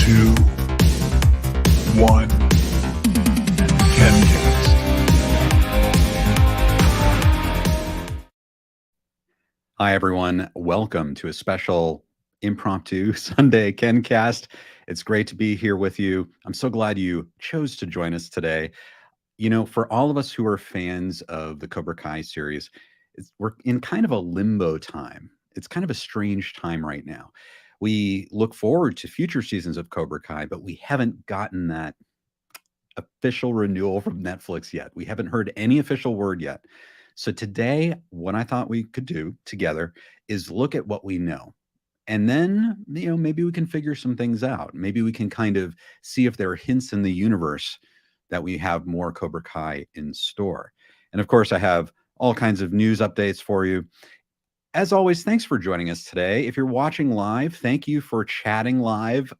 2, 1, KenCast. Hi, everyone. Welcome to a special impromptu Sunday KenCast. It's great to be here with you. I'm so glad you chose to join us today. You know, for all of us who are fans of the Cobra Kai series, we're in kind of a limbo time. It's kind of a strange time right now. We look forward to future seasons of Cobra Kai, but we haven't gotten that official renewal from Netflix yet. We haven't heard any official word yet. So today, what I thought we could do together is look at what we know. And then, maybe we can figure some things out. Maybe we can kind of see if there are hints in the universe that we have more Cobra Kai in store. And of course, I have all kinds of news updates for you. As always, thanks for joining us today. If you're watching live, thank you for chatting live.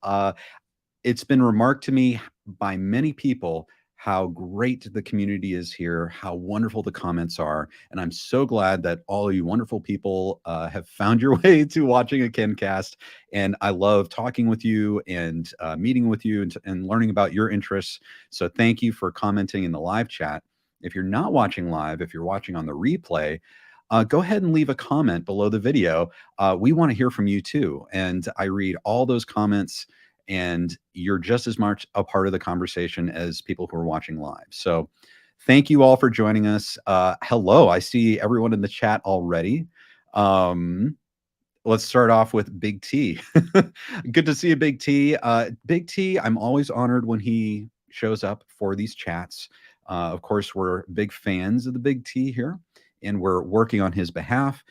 It's been remarked to me by many people how great the community is here, how wonderful the comments are. And I'm so glad that all of you wonderful people have found your way to watching a KenCast. And I love talking with you and meeting with you and learning about your interests. So thank you for commenting in the live chat. If you're not watching live, if you're watching on the replay, go ahead and leave a comment below the video. We want to hear from you too. And I read all those comments, and you're just as much a part of the conversation as people who are watching live. So thank you all for joining us. Hello, I see everyone in the chat already. Let's start off with Big T. Good to see you, Big T. Big T, I'm always honored when he shows up for these chats. Of course, we're big fans of the Big T here, and we're working on his behalf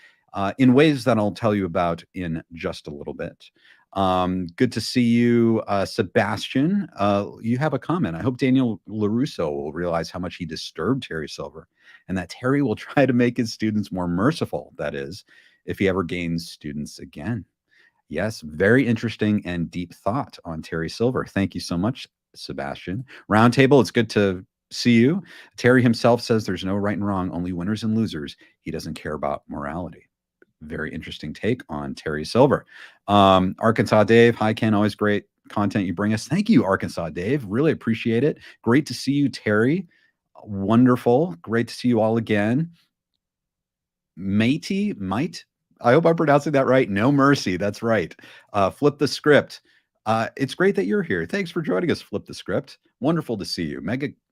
in ways that I'll tell you about in just a little bit. Good to see you, Sebastian. You have a comment. I hope Daniel LaRusso will realize how much he disturbed Terry Silver, and that Terry will try to make his students more merciful, that is, if he ever gains students again. Yes, very interesting and deep thought on Terry Silver. Thank you so much, Sebastian. Roundtable, it's good to see you. Terry himself says there's no right and wrong, only winners and losers. He doesn't care about morality. Very interesting take on Terry Silver. Arkansas Dave, hi Ken, always great content you bring us. Thank you, Arkansas Dave. Really appreciate it. Great to see you, Terry. Wonderful. Great to see you all again. Might. I hope I'm pronouncing that right. No mercy. That's right. Flip the script. It's great that you're here. Thanks for joining us, Flip the Script. Wonderful to see you.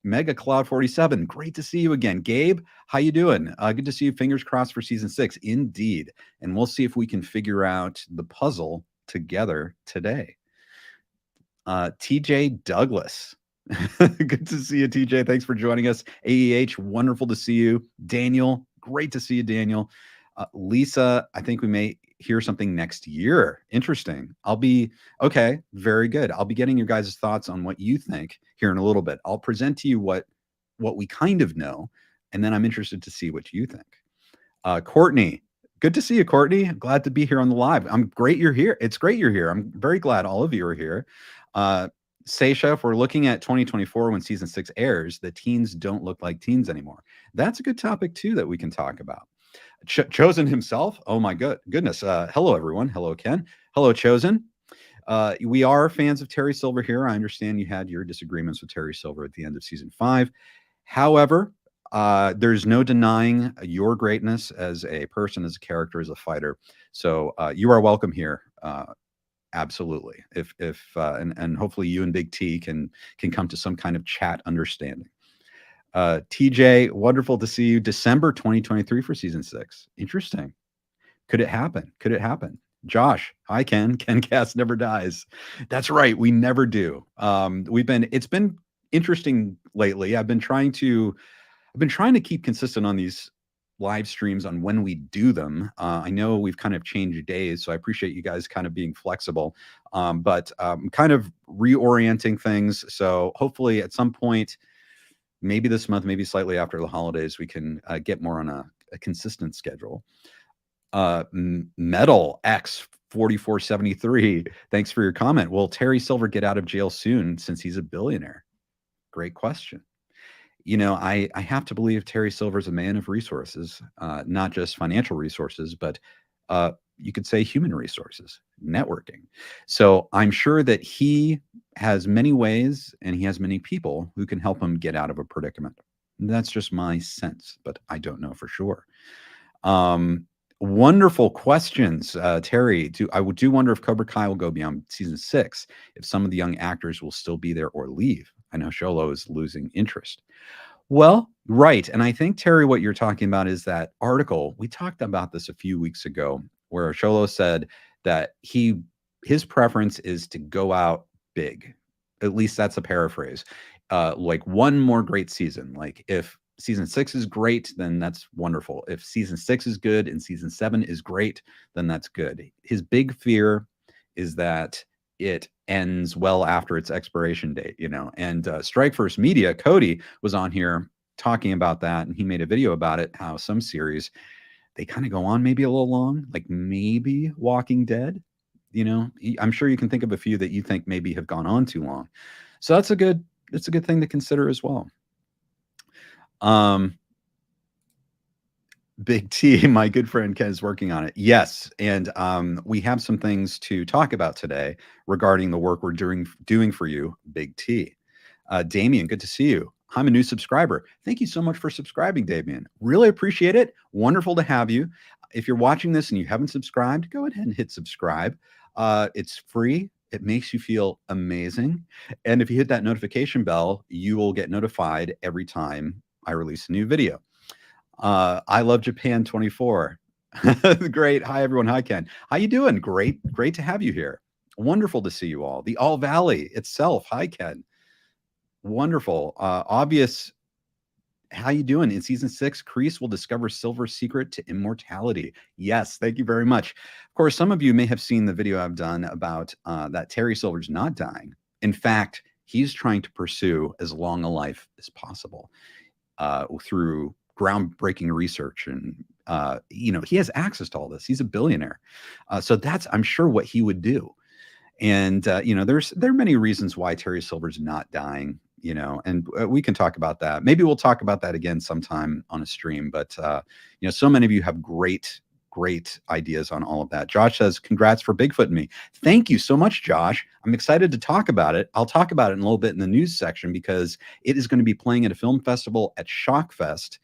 Mega Cloud 47. Great to see you again. Gabe, how you doing? Good to see you. Fingers crossed for season 6. Indeed. And we'll see if we can figure out the puzzle together today. TJ Douglas. Good to see you, TJ. Thanks for joining us. AEH, wonderful to see you. Daniel, great to see you, Daniel. Lisa, I think we may hear something next year. Interesting. Okay, very good. I'll be getting your guys' thoughts on what you think here in a little bit. I'll present to you what we kind of know, and then I'm interested to see what you think. Courtney, good to see you, Courtney. Glad to be here on the live. I'm great you're here. It's great you're here. I'm very glad all of you are here. Seisha, if we're looking at 2024 when season 6 airs, the teens don't look like teens anymore. That's a good topic too that we can talk about. Chosen himself. Oh my goodness. Hello, everyone. Hello, Ken. Hello, Chosen. We are fans of Terry Silver here. I understand you had your disagreements with Terry Silver at the end of season 5. However, there's no denying your greatness as a person, as a character, as a fighter. So you are welcome here. Absolutely. And hopefully you and Big T can come to some kind of chat understanding. TJ, wonderful to see you. December 2023 for season 6. Interesting. Could it happen? Josh, hi Ken. KenCast never dies. That's right. We never do. It's been interesting lately. I've been trying to keep consistent on these live streams on when we do them. I know we've kind of changed days, so I appreciate you guys kind of being flexible. But kind of reorienting things. So hopefully at some point, maybe this month, maybe slightly after the holidays, we can get more on a consistent schedule. Metal X 4473. Thanks for your comment. Will Terry Silver get out of jail soon since he's a billionaire? Great question. You know, I have to believe Terry Silver's a man of resources, not just financial resources, but you could say human resources, networking. So I'm sure that he has many ways and he has many people who can help him get out of a predicament. That's just my sense, but I don't know for sure. Wonderful questions, Terry. I do wonder if Cobra Kai will go beyond season 6, if some of the young actors will still be there or leave. I know Sholo is losing interest. Well, right. And I think, Terry, what you're talking about is that article. We talked about this a few weeks ago where Sholo said that his preference is to go out big. At least that's a paraphrase. Like one more great season. Like if season 6 is great, then that's wonderful. If season 6 is good and season 7 is great, then that's good. His big fear is that it ends well after its expiration date, and Strike First Media, Cody was on here talking about that, and he made a video about it, how some series, they kind of go on maybe a little long, like maybe Walking Dead. I'm sure you can think of a few that you think maybe have gone on too long. So that's a good thing to consider as well. Big T, my good friend Ken, is working on it. Yes, and we have some things to talk about today regarding the work we're doing for you, Big T. Damien, good to see you. I'm a new subscriber. Thank you so much for subscribing, Damien. Really appreciate it. Wonderful to have you. If you're watching this and you haven't subscribed, go ahead and hit subscribe. It's free. It makes you feel amazing. And if you hit that notification bell, you will get notified every time I release a new video. I love Japan 24. Great. Hi, everyone. Hi, Ken. How you doing? Great to have you here. Wonderful to see you all. The All Valley itself. Hi, Ken. Wonderful. Obvious. How you doing? In season 6, Kreese will discover Silver's secret to immortality. Yes, thank you very much. Of course, some of you may have seen the video I've done about that Terry Silver's not dying. In fact, he's trying to pursue as long a life as possible through groundbreaking research, and he has access to all this. He's a billionaire, so that's, I'm sure, what he would do. And there are many reasons why Terry Silver's not dying, and we can talk about that. Maybe we'll talk about that again sometime on a stream. But so many of you have great ideas on all of that. Josh says, congrats for Bigfoot Me. Thank you so much, Josh. I'm excited to talk about it. I'll talk about it in a little bit in the news section, because it is going to be playing at a film festival at Shockfest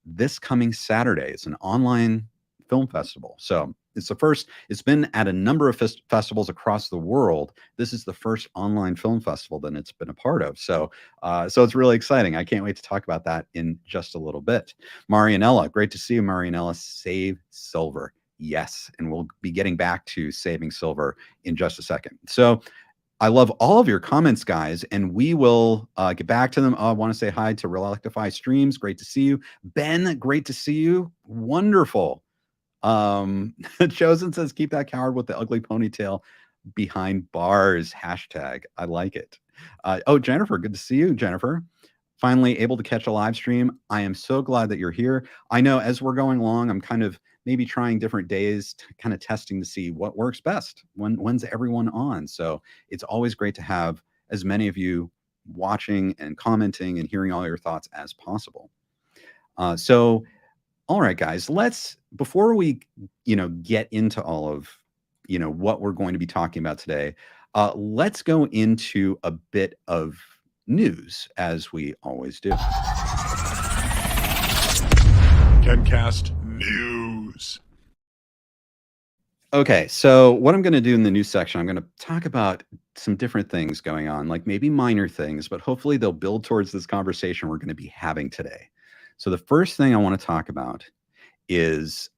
this coming Saturday. It's an online film festival. So it's the first. It's been at a number of festivals across the world. This is the first online film festival that it's been a part of. So it's really exciting. I can't wait to talk about that in just a little bit. Marianella, great to see you, Marianella. Save Silver. Yes. And we'll be getting back to saving Silver in just a second. So I love all of your comments, guys, and we will get back to them. I want to say hi to Relectify Streams. Great to see you. Ben, great to see you. Wonderful. Chosen says, keep that coward with the ugly ponytail behind bars. Hashtag. I like it. Jennifer, good to see you, Jennifer. Finally able to catch a live stream. I am so glad that you're here. I know as we're going along, I'm kind of maybe trying different days, kind of testing to see what works best. When's everyone on? So it's always great to have as many of you watching and commenting and hearing all your thoughts as possible. All right, guys, before we, get into all of, what we're going to be talking about today, let's go into a bit of news, as we always do. KenCast News. Okay, so what I'm going to do in the news section, I'm going to talk about some different things going on, like maybe minor things, but hopefully they'll build towards this conversation we're going to be having today. So the first thing I want to talk about is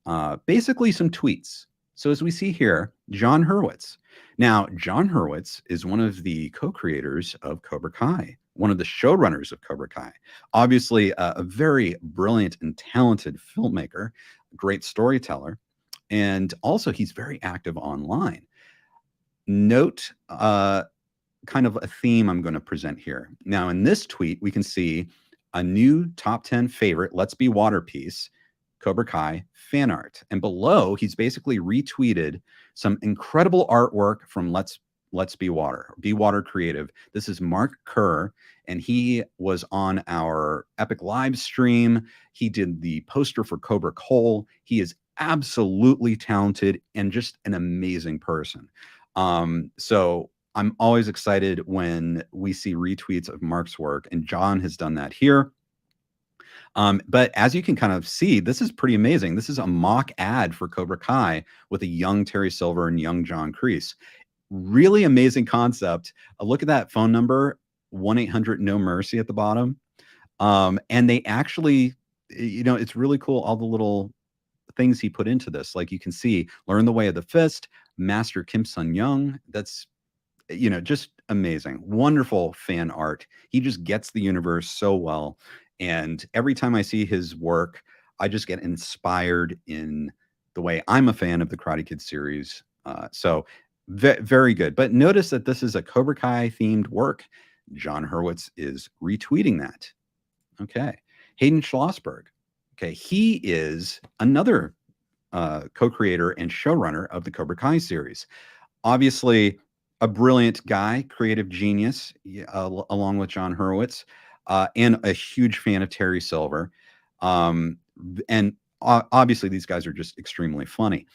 basically some tweets. So as we see here, John Hurwitz. Now, John Hurwitz is one of the co-creators of Cobra Kai, one of the showrunners of Cobra Kai. Obviously, a very brilliant and talented filmmaker, great storyteller, and also he's very active online. Note kind of a theme I'm going to present here. Now, in this tweet, we can see a new top 10 favorite Let's Be Water piece, Cobra Kai fan art. And below, he's basically retweeted some incredible artwork from Let's Be Water, Be Water Creative. This is Mark Kerr, and he was on our Epic live stream. He did the poster for Cobra Cole. He is absolutely talented and just an amazing person. So I'm always excited when we see retweets of Mark's work, and John has done that here. But as you can kind of see, this is pretty amazing. This is a mock ad for Cobra Kai with a young Terry Silver and young John Kreese. Really amazing concept. Look at that phone number, 1-800-NO-MERCY at the bottom. And they actually, it's really cool, all the little things he put into this. Like you can see, learn the way of the fist, master Kim Sun Young. That's, just amazing. Wonderful fan art. He just gets the universe so well. And every time I see his work, I just get inspired in the way I'm a fan of the Karate Kid series. So very good. But notice that this is a Cobra Kai themed work. John Hurwitz is retweeting that. Okay. Hayden Schlossberg. Okay. He is another co-creator and showrunner of the Cobra Kai series. Obviously, a brilliant guy, creative genius, along with John Hurwitz, and a huge fan of Terry Silver. And obviously, these guys are just extremely funny.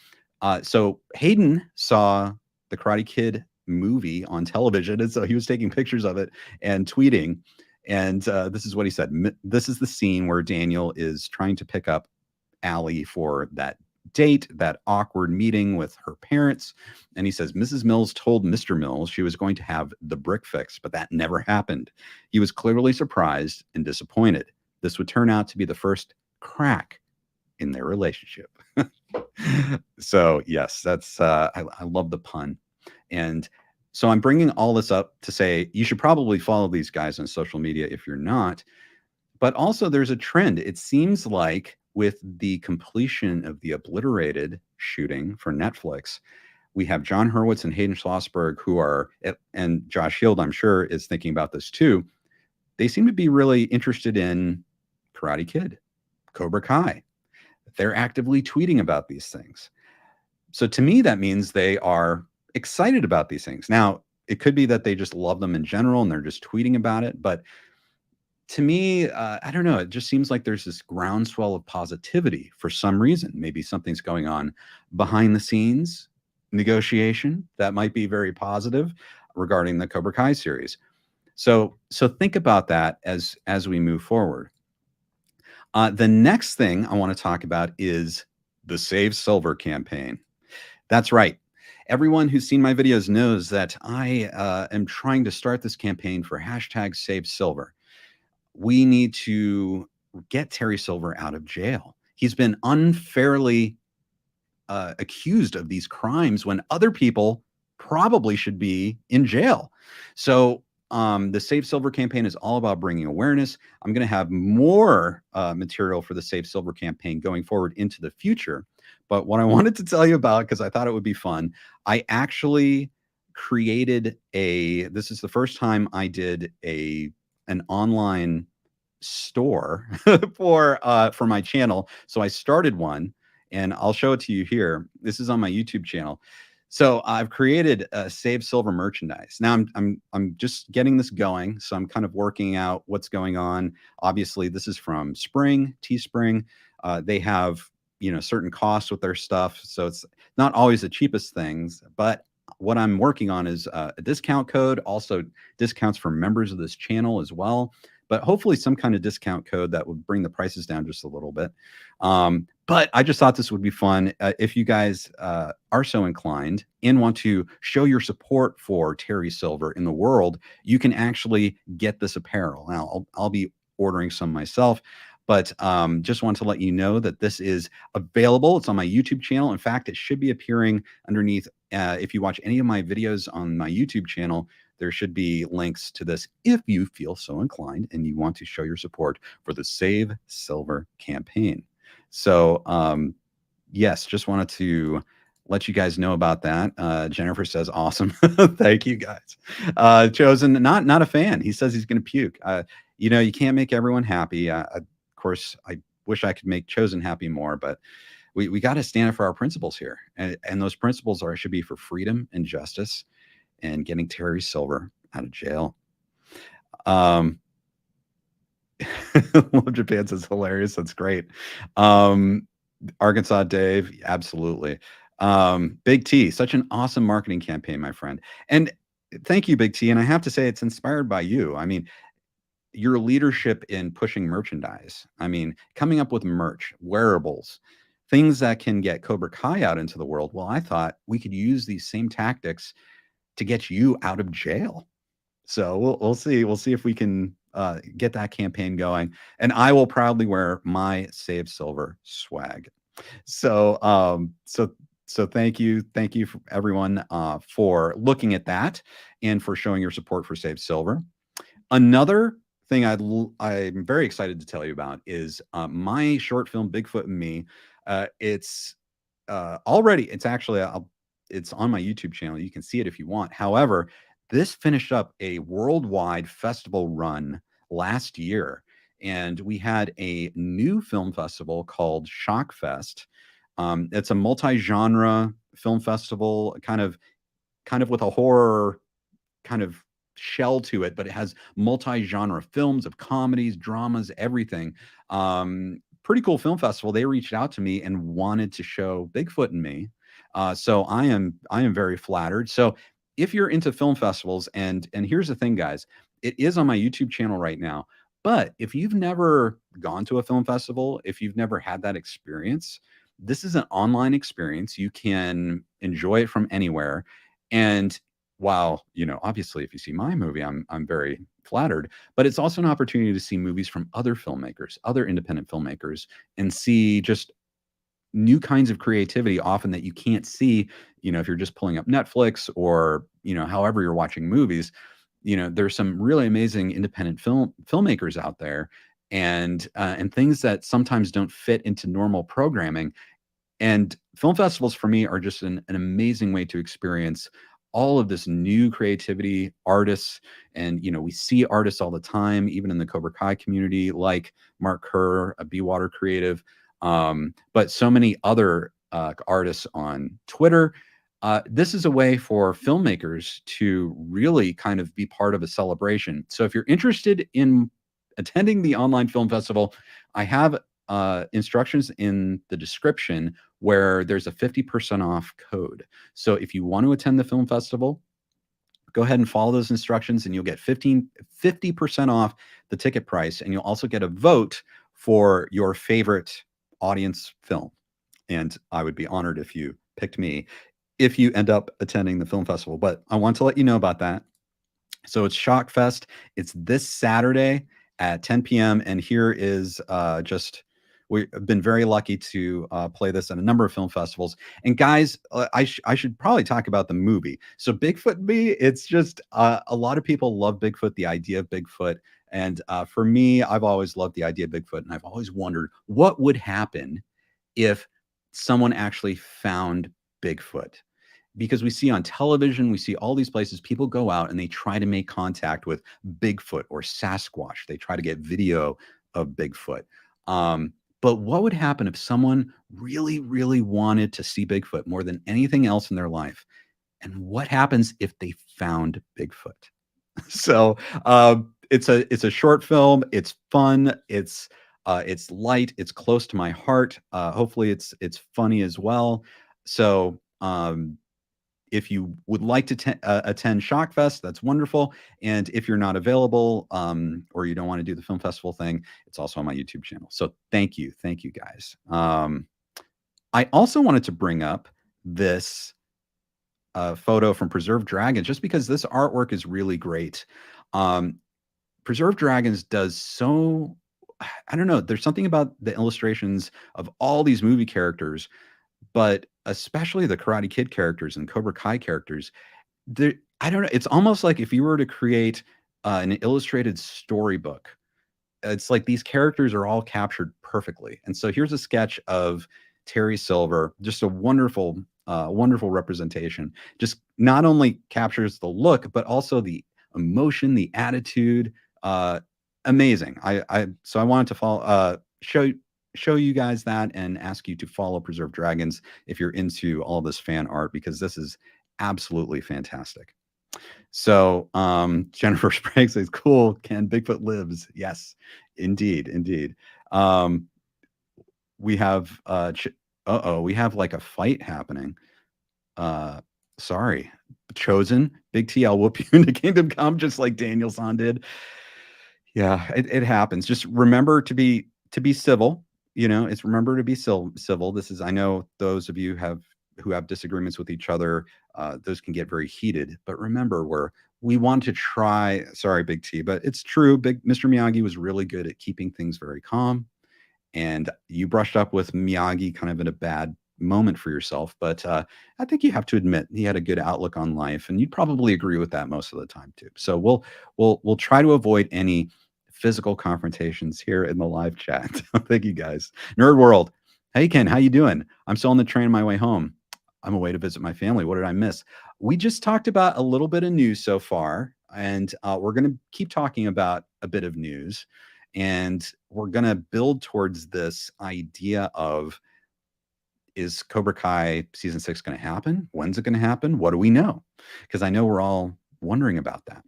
So Hayden saw the Karate Kid movie on television, and so he was taking pictures of it and tweeting. And this is what he said. This is the scene where Daniel is trying to pick up Allie for that date, that awkward meeting with her parents. And he says, Mrs. Mills told Mr. Mills she was going to have the brick fixed, but that never happened. He was clearly surprised and disappointed. This would turn out to be the first crack in their relationship. So yes, that's, I love the pun. And so I'm bringing all this up to say, you should probably follow these guys on social media if you're not, but also there's a trend. It seems like with the completion of the Obliterated shooting for Netflix, we have John Hurwitz and Hayden Schlossberg who are, and Josh Hield, I'm sure, is thinking about this too. They seem to be really interested in Karate Kid, Cobra Kai. They're actively tweeting about these things. So to me, that means they are excited about these things. Now, it could be that they just love them in general and they're just tweeting about it. But to me, I don't know. It just seems like there's this groundswell of positivity for some reason. Maybe something's going on behind the scenes, negotiation that might be very positive regarding the Cobra Kai series. So think about that as we move forward. The next thing I want to talk about is the Save Silver campaign. That's right. Everyone who's seen my videos knows that I am trying to start this campaign for #SaveSilver. We need to get Terry Silver out of jail. He's been unfairly accused of these crimes when other people probably should be in jail. So the Save Silver campaign is all about bringing awareness. I'm going to have more material for the Save Silver campaign going forward into the future. But what I wanted to tell you about, because I thought it would be fun, I actually created this is the first time I did an online store for my channel. So I started one, and I'll show it to you here. This is on my YouTube channel. So I've created a Save Silver merchandise. Now I'm just getting this going, so I'm kind of working out what's going on. Obviously, this is from Spring, Teespring. They have certain costs with their stuff, so it's not always the cheapest things. But what I'm working on is a discount code, also discounts for members of this channel as well. But hopefully some kind of discount code that would bring the prices down just a little bit. But I just thought this would be fun. If you guys are so inclined and want to show your support for Terry Silver in the world, you can actually get this apparel. Now, I'll be ordering some myself, but just want to let you know that this is available. It's on my YouTube channel. In fact, it should be appearing underneath. If you watch any of my videos on my YouTube channel, there should be links to this if you feel so inclined and you want to show your support for the Save Silver campaign. So, yes, just wanted to let you guys know about that. Jennifer says, awesome. Thank you, guys. Chosen, not a fan. He says he's going to puke. You can't make everyone happy. Of course, I wish I could make Chosen happy more, but we got to stand up for our principles here. And those principles should be for freedom and justice and getting Terry Silver out of jail. Love Japan says hilarious. That's great. Arkansas Dave, absolutely. Big T, such an awesome marketing campaign, my friend. And thank you, Big T. And I have to say, it's inspired by you. I mean, your leadership in pushing merchandise. I mean, coming up with merch, wearables, things that can get Cobra Kai out into the world. Well, I thought we could use these same tactics to get you out of jail. So we'll see. We'll see if we can get that campaign going. And I will proudly wear my Save Silver swag. So so thank you for everyone for looking at that and for showing your support for Save Silver. Another thing I'm very excited to tell you about is my short film Bigfoot Me. It's already it's actually it's on my YouTube channel. You can see it if you want. However, this finished up a worldwide festival run last year, and we had a new film festival called Shockfest. It's a multi-genre film festival, kind of with a horror kind of shell to it, but it has multi-genre films of comedies, dramas, everything. Pretty cool film festival. They reached out to me and wanted to show Bigfoot and Me. So I am very flattered. So if you're into film festivals, and here's the thing, guys, it is on my YouTube channel right now. But if you've never gone to a film festival, if you've never had that experience, this is an online experience. You can enjoy it from anywhere. And while, obviously if you see my movie, I'm very flattered, but it's also an opportunity to see movies from other filmmakers, other independent filmmakers, and see just new kinds of creativity often that you can't see, if you're just pulling up Netflix or, however you're watching movies. There's some really amazing independent filmmakers out there, and things that sometimes don't fit into normal programming. And film festivals for me are just an amazing way to experience all of this new creativity, artists. And, we see artists all the time, even in the Cobra Kai community, like Mark Kerr, a Be Water creative, but so many other artists on Twitter. This is a way for filmmakers to really kind of be part of a celebration. So if you're interested in attending the online film festival, I have instructions in the description where there's a 50% off code. So if you want to attend the film festival, go ahead and follow those instructions and you'll get 50% off the ticket price. And you'll also get a vote for your favorite audience film. And I would be honored if you picked me if you end up attending the film festival. But I want to let you know about that. So it's Shockfest. It's this Saturday at 10 p.m. And here is we've been very lucky to play this at a number of film festivals. And guys, I should probably talk about the movie. So Bigfoot Me, it's just a lot of people love Bigfoot, the idea of Bigfoot. And for me, I've always loved the idea of Bigfoot. And I've always wondered what would happen if someone actually found Bigfoot. Because we see on television, we see all these places, people go out and they try to make contact with Bigfoot or Sasquatch. They try to get video of Bigfoot. But what would happen if someone really, really wanted to see Bigfoot more than anything else in their life? And what happens if they found Bigfoot? So it's a short film. It's fun. It's light. It's close to my heart. Hopefully, it's funny as well. So if you would like to attend Shockfest, that's wonderful. And if you're not available or you don't want to do the film festival thing, it's also on my YouTube channel. So thank you guys. I also wanted to bring up this photo from Preserved Dragons, just because this artwork is really great. Preserved Dragons does so, I don't know, there's something about the illustrations of all these movie characters, but especially the Karate Kid characters and Cobra Kai characters. I don't know, it's almost like if you were to create an illustrated storybook, it's like these characters are all captured perfectly. And so here's a sketch of Terry Silver, just a wonderful representation. Just not only captures the look, but also the emotion, the attitude. Amazing. So I wanted to follow, show you guys that and ask you to follow Preserved Dragons if you're into all this fan art, because this is absolutely fantastic. So Jennifer Sprague says, cool, Ken, Bigfoot lives. Yes, indeed. We have we have like a fight happening. Sorry, Chosen, Big T, I'll whoop you into Kingdom Come, just like Daniel-san did. Yeah, it happens. Just remember to be civil. You know, it's remember to be civil. This is, I know those of you who have disagreements with each other, those can get very heated. But remember, we want to try. Sorry, Big T, but it's true. Big Mr. Miyagi was really good at keeping things very calm, and you brushed up with Miyagi kind of in a bad moment for yourself. But I think you have to admit he had a good outlook on life, and you'd probably agree with that most of the time too. So we'll try to avoid any physical confrontations here in the live chat. Thank you guys. Nerd World. Hey Ken, how you doing? I'm still on the train on my way home. I'm away to visit my family. What did I miss? We just talked about a little bit of news so far, and we're going to keep talking about a bit of news, and we're going to build towards this idea of, is Cobra Kai season 6 going to happen? When's it going to happen? What do we know? Because I know we're all wondering about that.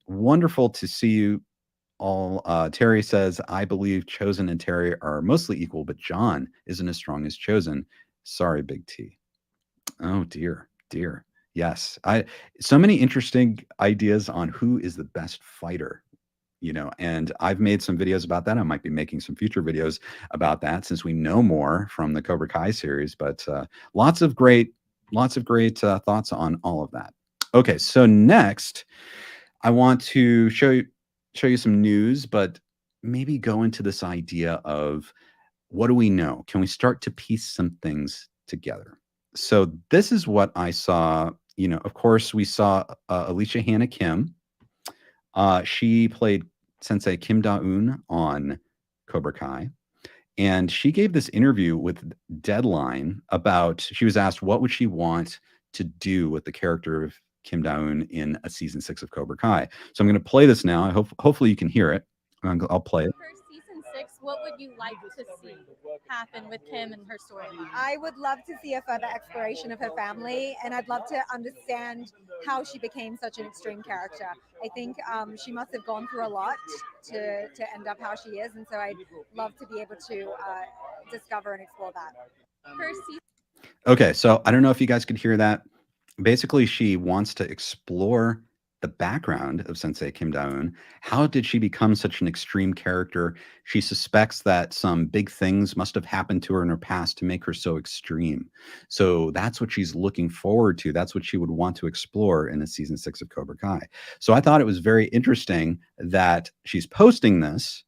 Wonderful to see you all. Terry says, I believe Chosen and Terry are mostly equal, but John isn't as strong as Chosen. Sorry, Big T. Oh dear. Yes. So many interesting ideas on who is the best fighter, and I've made some videos about that. I might be making some future videos about that since we know more from the Cobra Kai series, but lots of great thoughts on all of that. Okay, so next I want to show you some news, but maybe go into this idea of, what do we know? Can we start to piece some things together? So this is what I saw. Of course, we saw Alicia Hannah Kim. She played Sensei Kim Da-eun on Cobra Kai. And she gave this interview with Deadline about, she was asked what would she want to do with the character of Kim Da-eun in a season 6 of Cobra Kai. So I'm going to play this now. Hopefully you can hear it. I'll play it. For season 6, what would you like to see happen with Kim and her storyline? I would love to see a further exploration of her family, and I'd love to understand how she became such an extreme character. I think she must have gone through a lot to end up how she is, and so I'd love to be able to discover and explore that. For season Okay, so I don't know if you guys could hear that. Basically, she wants to explore the background of Sensei Kim Da-eun. How did she become such an extreme character? She suspects that some big things must have happened to her in her past to make her so extreme. So that's what she's looking forward to. That's what she would want to explore in a season 6 of Cobra Kai. So I thought it was very interesting that she's posting this.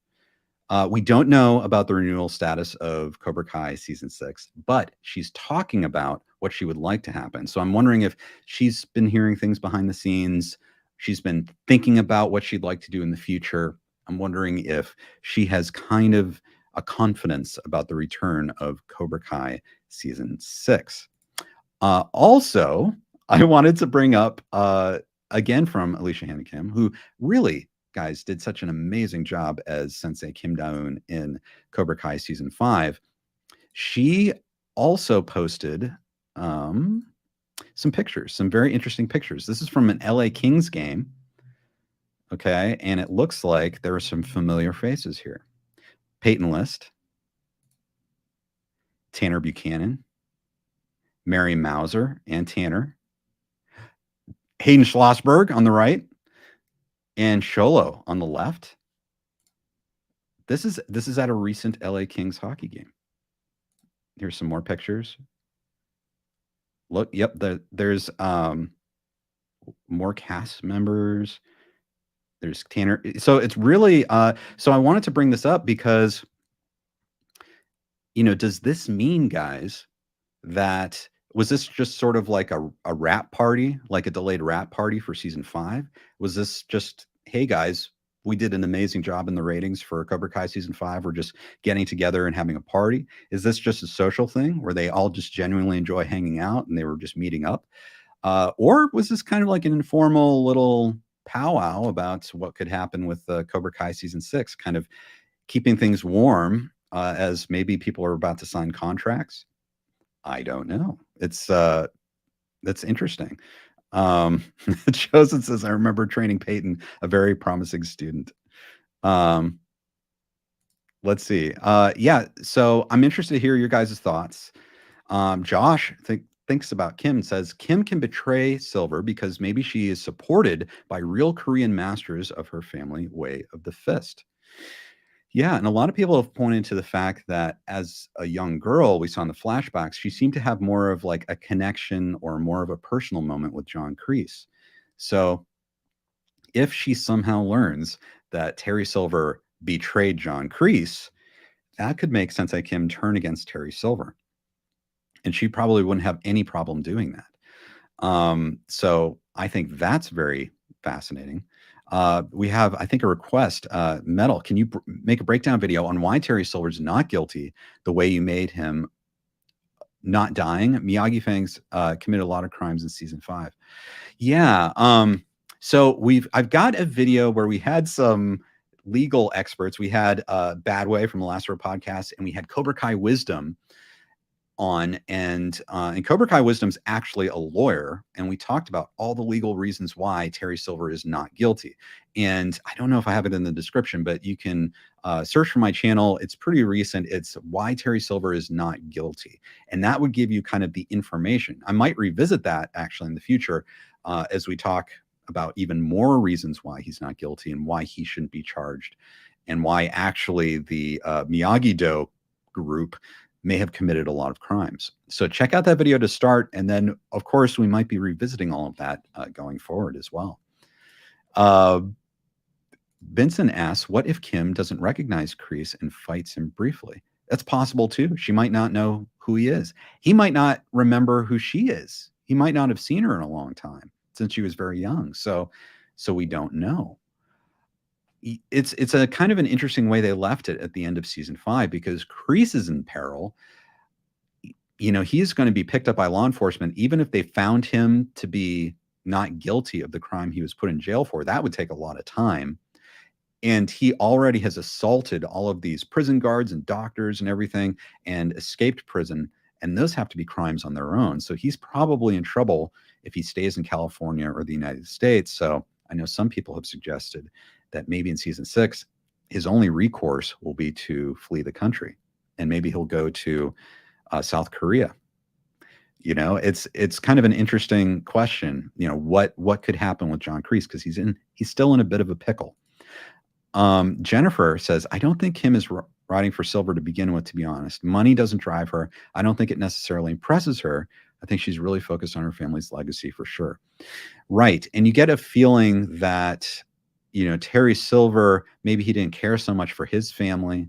We don't know about the renewal status of Cobra Kai season 6, but she's talking about what she would like to happen. So I'm wondering if she's been hearing things behind the scenes. She's been thinking about what she'd like to do in the future. I'm wondering if she has kind of a confidence about the return of Cobra Kai season 6. Also, I wanted to bring up, again, from Alicia Hannah Kim, who really, guys, did such an amazing job as Sensei Kim Da-eun in Cobra Kai season 5. She also posted some pictures, some very interesting pictures. This is from an LA Kings game. Okay, and it looks like there are some familiar faces here. Peyton List, Tanner Buchanan, Mary Mauser and Tanner, Hayden Schlossberg on the right, and Sholo on the left. This is at a recent LA Kings hockey game. Here's some more pictures. Look, yep, there's more cast members. There's Tanner. So it's really so I wanted to bring this up because, does this mean, guys, that was this just sort of like a wrap party, like a delayed wrap party for season 5? Was this just, hey guys, we did an amazing job in the ratings for Cobra Kai season 5. We're just getting together and having a party. Is this just a social thing where they all just genuinely enjoy hanging out and they were just meeting up? Or was this kind of like an informal little powwow about what could happen with Cobra Kai season 6, kind of keeping things warm as maybe people are about to sign contracts? I don't know. It's that's interesting. Joseph says, I remember training Peyton, a very promising student. Let's see. Yeah, so I'm interested to hear your guys' thoughts. Josh, I think thinks about Kim, says Kim can betray Silver because maybe she is supported by real Korean masters of her family way of the fist. Yeah, and a lot of people have pointed to the fact that as a young girl, we saw in the flashbacks, she seemed to have more of like a connection or more of a personal moment with John Kreese. So if she somehow learns that Terry Silver betrayed John Kreese, that could make Sensei Kim turn against Terry Silver. And she probably wouldn't have any problem doing that. So I think that's very fascinating. We have, I think, a request. Metal, can you make a breakdown video on why Terry Silver's not guilty the way you made him not dying? Miyagi Fangs committed a lot of crimes in season 5. Yeah. So I've got a video where we had some legal experts. We had Badway from the Last Row podcast, and we had Cobra Kai Wisdom on, and Cobra Kai Wisdom's actually a lawyer, and we talked about all the legal reasons why Terry Silver is not guilty. And I don't know if I have it in the description, but you can search for my channel. It's pretty recent. It's why Terry Silver is not guilty, and that would give you kind of the information. I might revisit that actually in the future as we talk about even more reasons why he's not guilty and why he shouldn't be charged, and why actually the Miyagi-Do group may have committed a lot of crimes. So check out that video to start. And then, of course, we might be revisiting all of that going forward as well. Benson asks, what if Kim doesn't recognize Kreese and fights him briefly? That's possible too. She might not know who he is. He might not remember who she is. He might not have seen her in a long time since she was very young. So we don't know. It's a kind of an interesting way they left it at the end of season 5, because Kreese is in peril. You know, he's going to be picked up by law enforcement, even if they found him to be not guilty of the crime he was put in jail for. That would take a lot of time. And he already has assaulted all of these prison guards and doctors and everything, and escaped prison. And those have to be crimes on their own. So he's probably in trouble if he stays in California or the United States. So I know some people have suggested that maybe in season 6, his only recourse will be to flee the country, and maybe he'll go to South Korea. You know, it's kind of an interesting question. You know, what could happen with John Kreese, because he's still in a bit of a pickle. Jennifer says, I don't think Kim is riding for Silver to begin with, to be honest. Money doesn't drive her. I don't think it necessarily impresses her. I think she's really focused on her family's legacy for sure. Right. And you get a feeling that, you know, Terry Silver, maybe he didn't care so much for his family.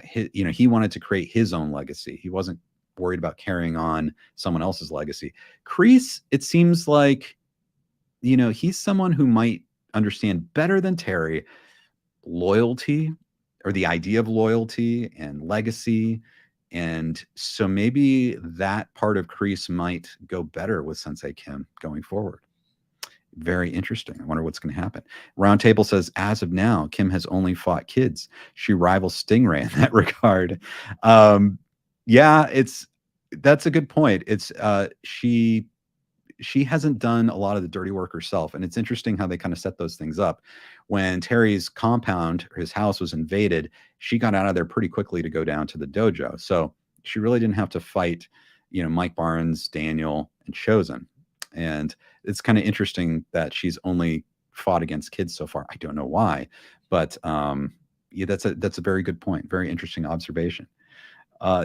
He wanted to create his own legacy. He wasn't worried about carrying on someone else's legacy. Kreese, it seems like, you know, he's someone who might understand better than Terry loyalty, or the idea of loyalty and legacy. And so maybe that part of Kreese might go better with Sensei Kim going forward. Very interesting. I wonder what's going to happen. Roundtable says, as of now, Kim has only fought kids. She rivals Stingray in that regard. Yeah, that's a good point. It's she hasn't done a lot of the dirty work herself. And it's interesting how they kind of set those things up. When Terry's compound, his house, was invaded, she got out of there pretty quickly to go down to the dojo. So she really didn't have to fight, you know, Mike Barnes, Daniel, and Chosen. And it's kind of interesting that she's only fought against kids so far. I don't know why, but yeah, that's a very good point. Very interesting observation.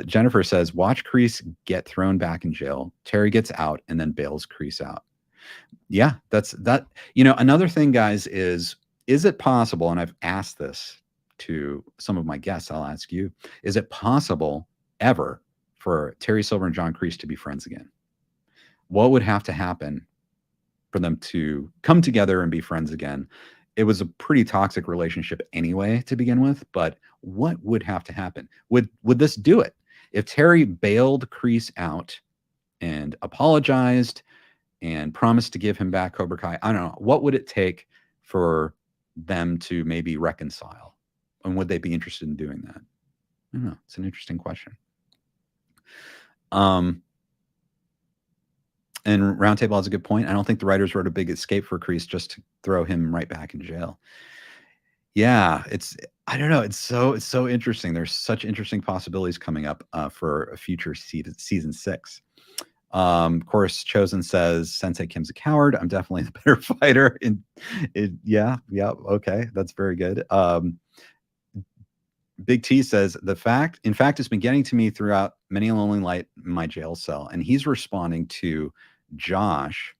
Jennifer says, watch Kreese get thrown back in jail. Terry gets out and then bails Kreese out. Yeah, that. You know, another thing, guys, is it possible, and I've asked this to some of my guests, I'll ask you, is it possible ever for Terry Silver and John Kreese to be friends again? What would have to happen for them to come together and be friends again? It was a pretty toxic relationship anyway to begin with, but what would have to happen? Would this do it? If Terry bailed Kreese out and apologized and promised to give him back Cobra Kai, I don't know, what would it take for them to maybe reconcile? And would they be interested in doing that? I don't know. It's an interesting question. And Roundtable has a good point. I don't think the writers wrote a big escape for Kreese just to throw him right back in jail. Yeah, I don't know. It's so interesting. There's such interesting possibilities coming up for a future season 6. Of course, Chosen says Sensei Kim's a coward. I'm definitely the better fighter. Yeah, okay, that's very good. Big T says in fact, it's been getting to me throughout many a lonely night in my jail cell. And he's responding to Josh,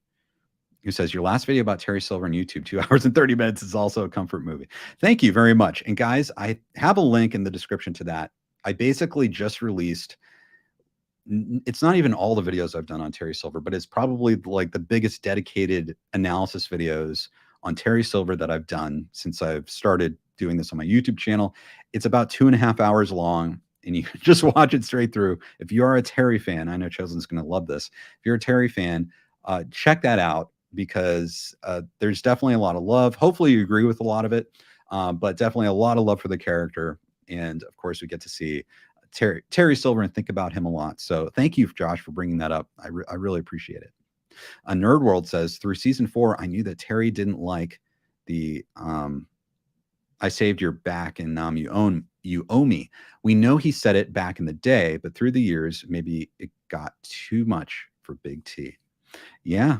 who says, your last video about Terry Silver on YouTube, 2 hours and 30 minutes, is also a comfort movie. Thank you very much. And guys, I have a link in the description to that. I basically just released, it's not even all the videos I've done on Terry Silver, but it's probably like the biggest dedicated analysis videos on Terry Silver that I've done since I've started doing this on my YouTube channel. It's about 2.5 hours long, and you can just watch it straight through. If you are a Terry fan, I know Chosen's going to love this. If you're a Terry fan, check that out, because there's definitely a lot of love. Hopefully you agree with a lot of it, but definitely a lot of love for the character. And of course, we get to see Terry Silver and think about him a lot. So thank you, Josh, for bringing that up. I really appreciate it. A Nerd World says, through season 4, I knew that Terry didn't like the I saved your back and you owe me. We know he said it back in the day, but through the years, maybe it got too much for Big T. Yeah,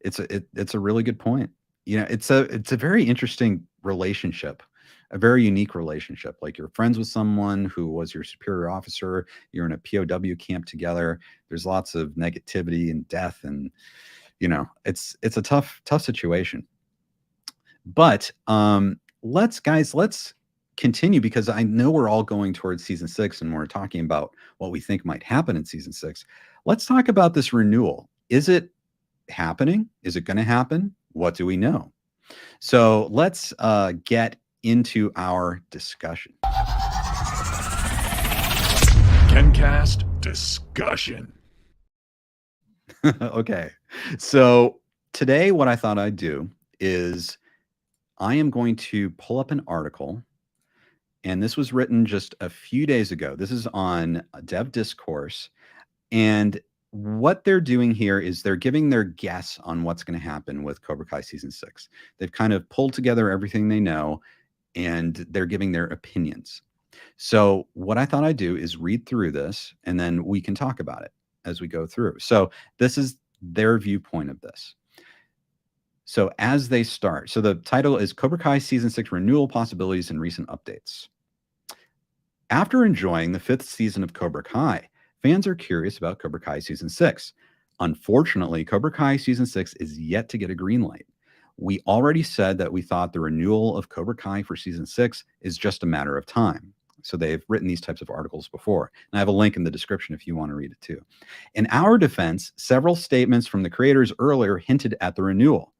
it's a really good point. You know, it's a very interesting relationship, a very unique relationship. Like, you're friends with someone who was your superior officer, you're in a POW camp together. There's lots of negativity and death, and you know, it's a tough situation. But let's continue, because I know we're all going towards season 6 and we're talking about what we think might happen in season 6. Let's talk about this renewal. Is it happening? Is it going to happen? What do we know? So let's get into our discussion. KenCast discussion. Okay. So today, what I thought I'd do is I am going to pull up an article, and this was written just a few days ago. This is on Dev Discourse, and what they're doing here is they're giving their guess on what's going to happen with Cobra Kai season 6. They've kind of pulled together everything they know, and they're giving their opinions. So what I thought I'd do is read through this, and then we can talk about it as we go through. So this is their viewpoint of this. So as they start, so the title is Cobra Kai Season 6 Renewal Possibilities and Recent Updates. After enjoying the 5th season of Cobra Kai, fans are curious about Cobra Kai Season 6. Unfortunately, Cobra Kai Season 6 is yet to get a green light. We already said that we thought the renewal of Cobra Kai for Season 6 is just a matter of time. So they've written these types of articles before. And I have a link in the description if you want to read it too. In our defense, several statements from the creators earlier hinted at the renewal.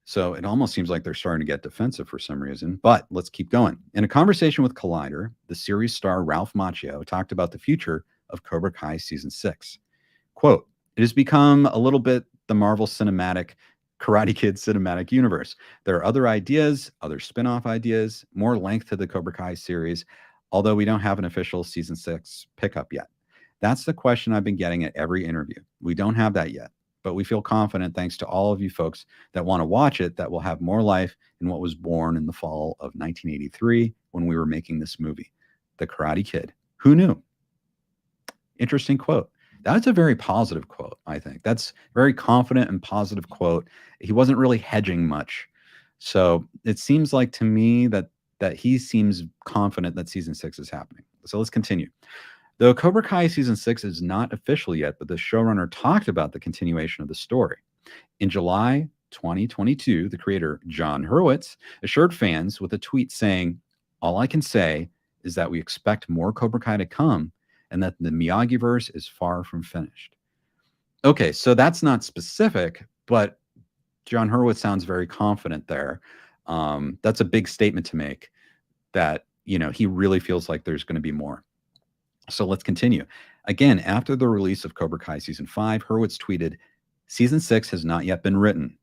So it almost seems like they're starting to get defensive for some reason, but let's keep going. In a conversation with Collider, the series star Ralph Macchio talked about the future of Cobra Kai Season 6. Quote, it has become a little bit the Marvel cinematic Karate Kid cinematic universe. There are other ideas, other spin-off ideas, more length to the Cobra Kai series, although we don't have an official Season 6 pickup yet. That's the question I've been getting at every interview. We don't have that yet, but we feel confident, thanks to all of you folks that want to watch it, that will have more life in what was born in the fall of 1983 when we were making this movie, The Karate Kid. Who knew? Interesting quote. That's a very positive quote, I think. That's a very confident and positive quote. He wasn't really hedging much. So it seems like to me that he seems confident that Season 6 is happening. So let's continue. Though Cobra Kai Season 6 is not official yet, but the showrunner talked about the continuation of the story. In July 2022, the creator, John Hurwitz, assured fans with a tweet saying, all I can say is that we expect more Cobra Kai to come and that the Miyagi-verse is far from finished. Okay, so that's not specific, but John Hurwitz sounds very confident there. That's a big statement to make, that, you know, he really feels like there's going to be more. So let's continue. Again, after the release of Cobra Kai Season 5, Hurwitz tweeted, Season 6 has not yet been written.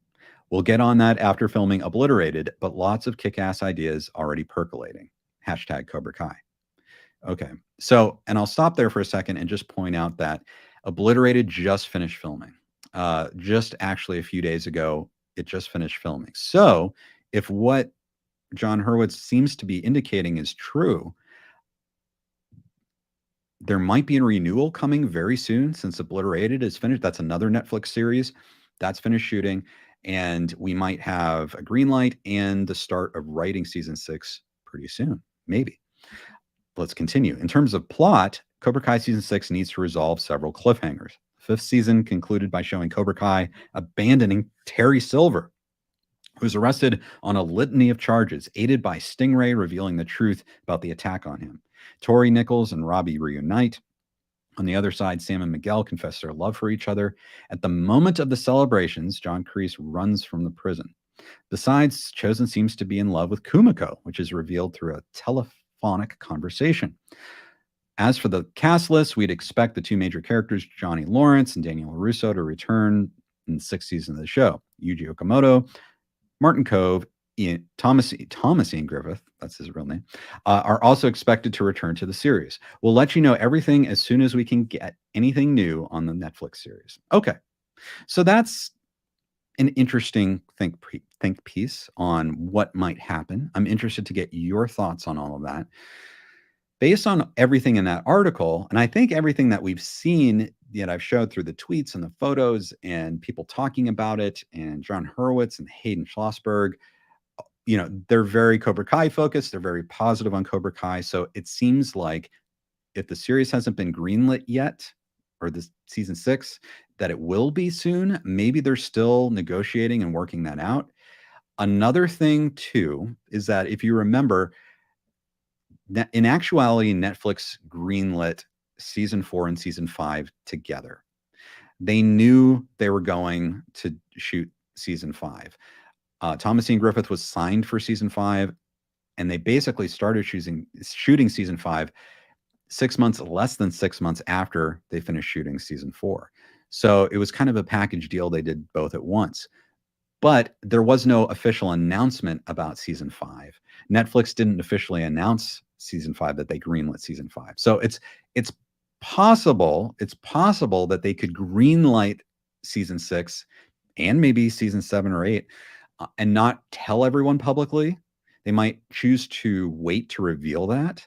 We'll get on that after filming Obliterated, but lots of kick-ass ideas already percolating. Hashtag Cobra Kai. Okay, so, and I'll stop there for a second and just point out that Obliterated just finished filming. Just actually a few days ago, it just finished filming. So if what John Hurwitz seems to be indicating is true, There might be a renewal coming very soon since Obliterated is finished. That's another Netflix series that's finished shooting. And we might have a green light and the start of writing season 6 pretty soon, maybe. Let's continue. In terms of plot, Cobra Kai season 6 needs to resolve several cliffhangers. Fifth season concluded by showing Cobra Kai abandoning Terry Silver, who's arrested on a litany of charges, aided by Stingray revealing the truth about the attack on him. Tori Nichols and Robbie reunite. On the other side, Sam and Miguel confess their love for each other. At the moment of the celebrations, John Kreese runs from the prison. Besides, Chosen seems to be in love with Kumiko, which is revealed through a telephonic conversation. As for the cast list, we'd expect the two major characters, Johnny Lawrence and Daniel LaRusso, to return in the 6th season of the show. Yuji Okamoto, Martin Kove, Thomas Ian Griffith, that's his real name, are also expected to return to the series. We'll let you know everything as soon as we can get anything new on the Netflix series. Okay, so that's an interesting think piece on what might happen. I'm interested to get your thoughts on all of that. Based on everything in that article, and I think everything that we've seen that I've showed through the tweets and the photos and people talking about it, and John Hurwitz and Hayden Schlossberg, they're very Cobra Kai focused. They're very positive on Cobra Kai. So it seems like if the series hasn't been greenlit yet, or this season 6, that it will be soon. Maybe they're still negotiating and working that out. Another thing too is that if you remember, in actuality, Netflix greenlit season 4 and season 5 together. They knew they were going to shoot season 5. Thomas Ian Griffith was signed for season 5, and they basically started shooting season 5 less than 6 months after they finished shooting season 4. So it was kind of a package deal. They did both at once. But there was no official announcement about season 5. Netflix didn't officially announce season 5 that they greenlit season 5. So it's possible that they could greenlight season 6 and maybe season 7 or 8 and not tell everyone publicly. They might choose to wait to reveal that.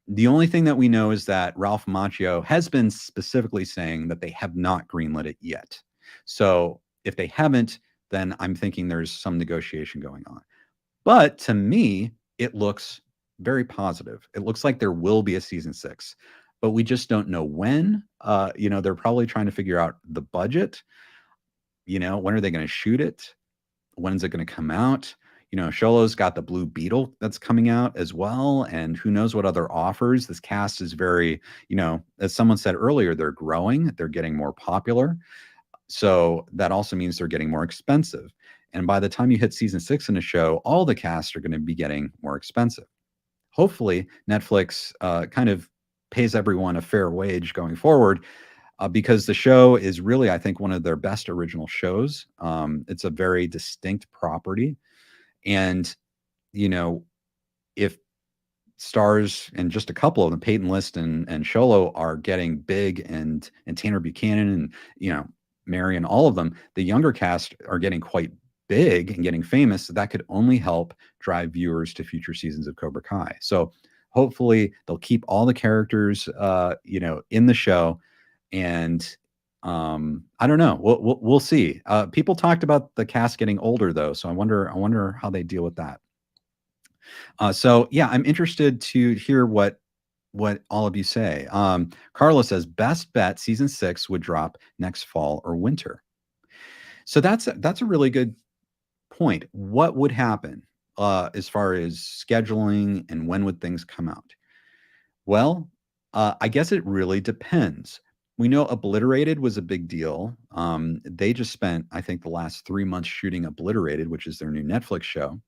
The only thing that we know is that Ralph Macchio has been specifically saying that they have not greenlit it yet. So if they haven't, then I'm thinking there's some negotiation going on. But to me, it looks very positive. It looks like there will be a season 6, but we just don't know when. They're probably trying to figure out the budget. When are they going to shoot it? When's it going to come out? Sholo's got the Blue Beetle that's coming out as well. And who knows what other offers. This cast is very, as someone said earlier, they're growing, they're getting more popular. So that also means they're getting more expensive. And by the time you hit season 6 in a show, all the casts are going to be getting more expensive. Hopefully, Netflix kind of pays everyone a fair wage going forward, because the show is really, I think, one of their best original shows. It's a very distinct property. And, if stars, and just a couple of them, Peyton List and Sholo, are getting big, and Tanner Buchanan and, Marion, all of them, the younger cast are getting quite big and getting famous. So that could only help drive viewers to future seasons of Cobra Kai. So hopefully they'll keep all the characters, in the show. And I don't know. We'll see. People talked about the cast getting older, though, so I wonder how they deal with that. So yeah, I'm interested to hear what all of you say. Carla says best bet season 6 would drop next fall or winter. So that's a really good point. What would happen as far as scheduling and when would things come out? Well, I guess it really depends. We know Obliterated was a big deal. They just spent, I think, the last 3 months shooting Obliterated, which is their new Netflix show.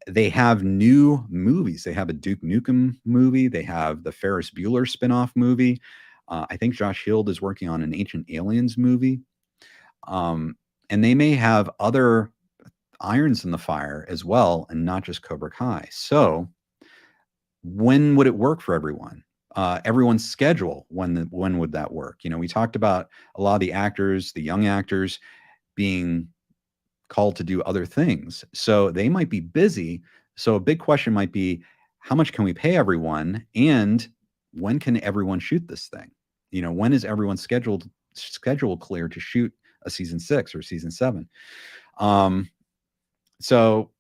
They have new movies. They have a Duke Nukem movie. They have the Ferris Bueller spinoff movie. I think Josh Hield is working on an Ancient Aliens movie. And they may have other irons in the fire as well, and not just Cobra Kai. So when would it work for everyone? Everyone's schedule, when would that work? We talked about a lot of the actors, the young actors, being called to do other things. So they might be busy. So a big question might be, how much can we pay everyone? And when can everyone shoot this thing? When is everyone schedule clear to shoot a season 6 or season 7? So,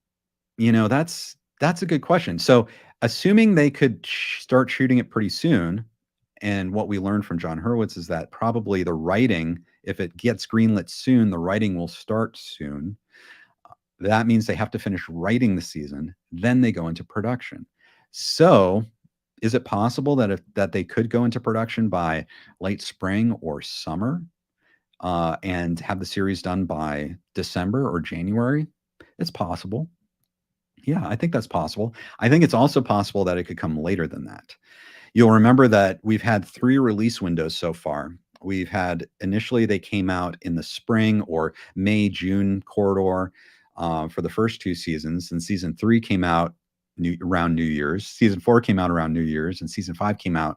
that's a good question. So assuming they could start shooting it pretty soon, and what we learned from John Hurwitz is that probably the writing, if it gets greenlit soon, the writing will start soon. That means they have to finish writing the season, then they go into production. So is it possible that they could go into production by late spring or summer, and have the series done by December or January? It's possible. Yeah, I think that's possible. I think it's also possible that it could come later than that. You'll remember that we've had 3 release windows so far. We've had, initially they came out in the spring or May, June corridor for the first 2 seasons, and season 3 came out around New Year's. Season 4 came out around New Year's, and season 5 came out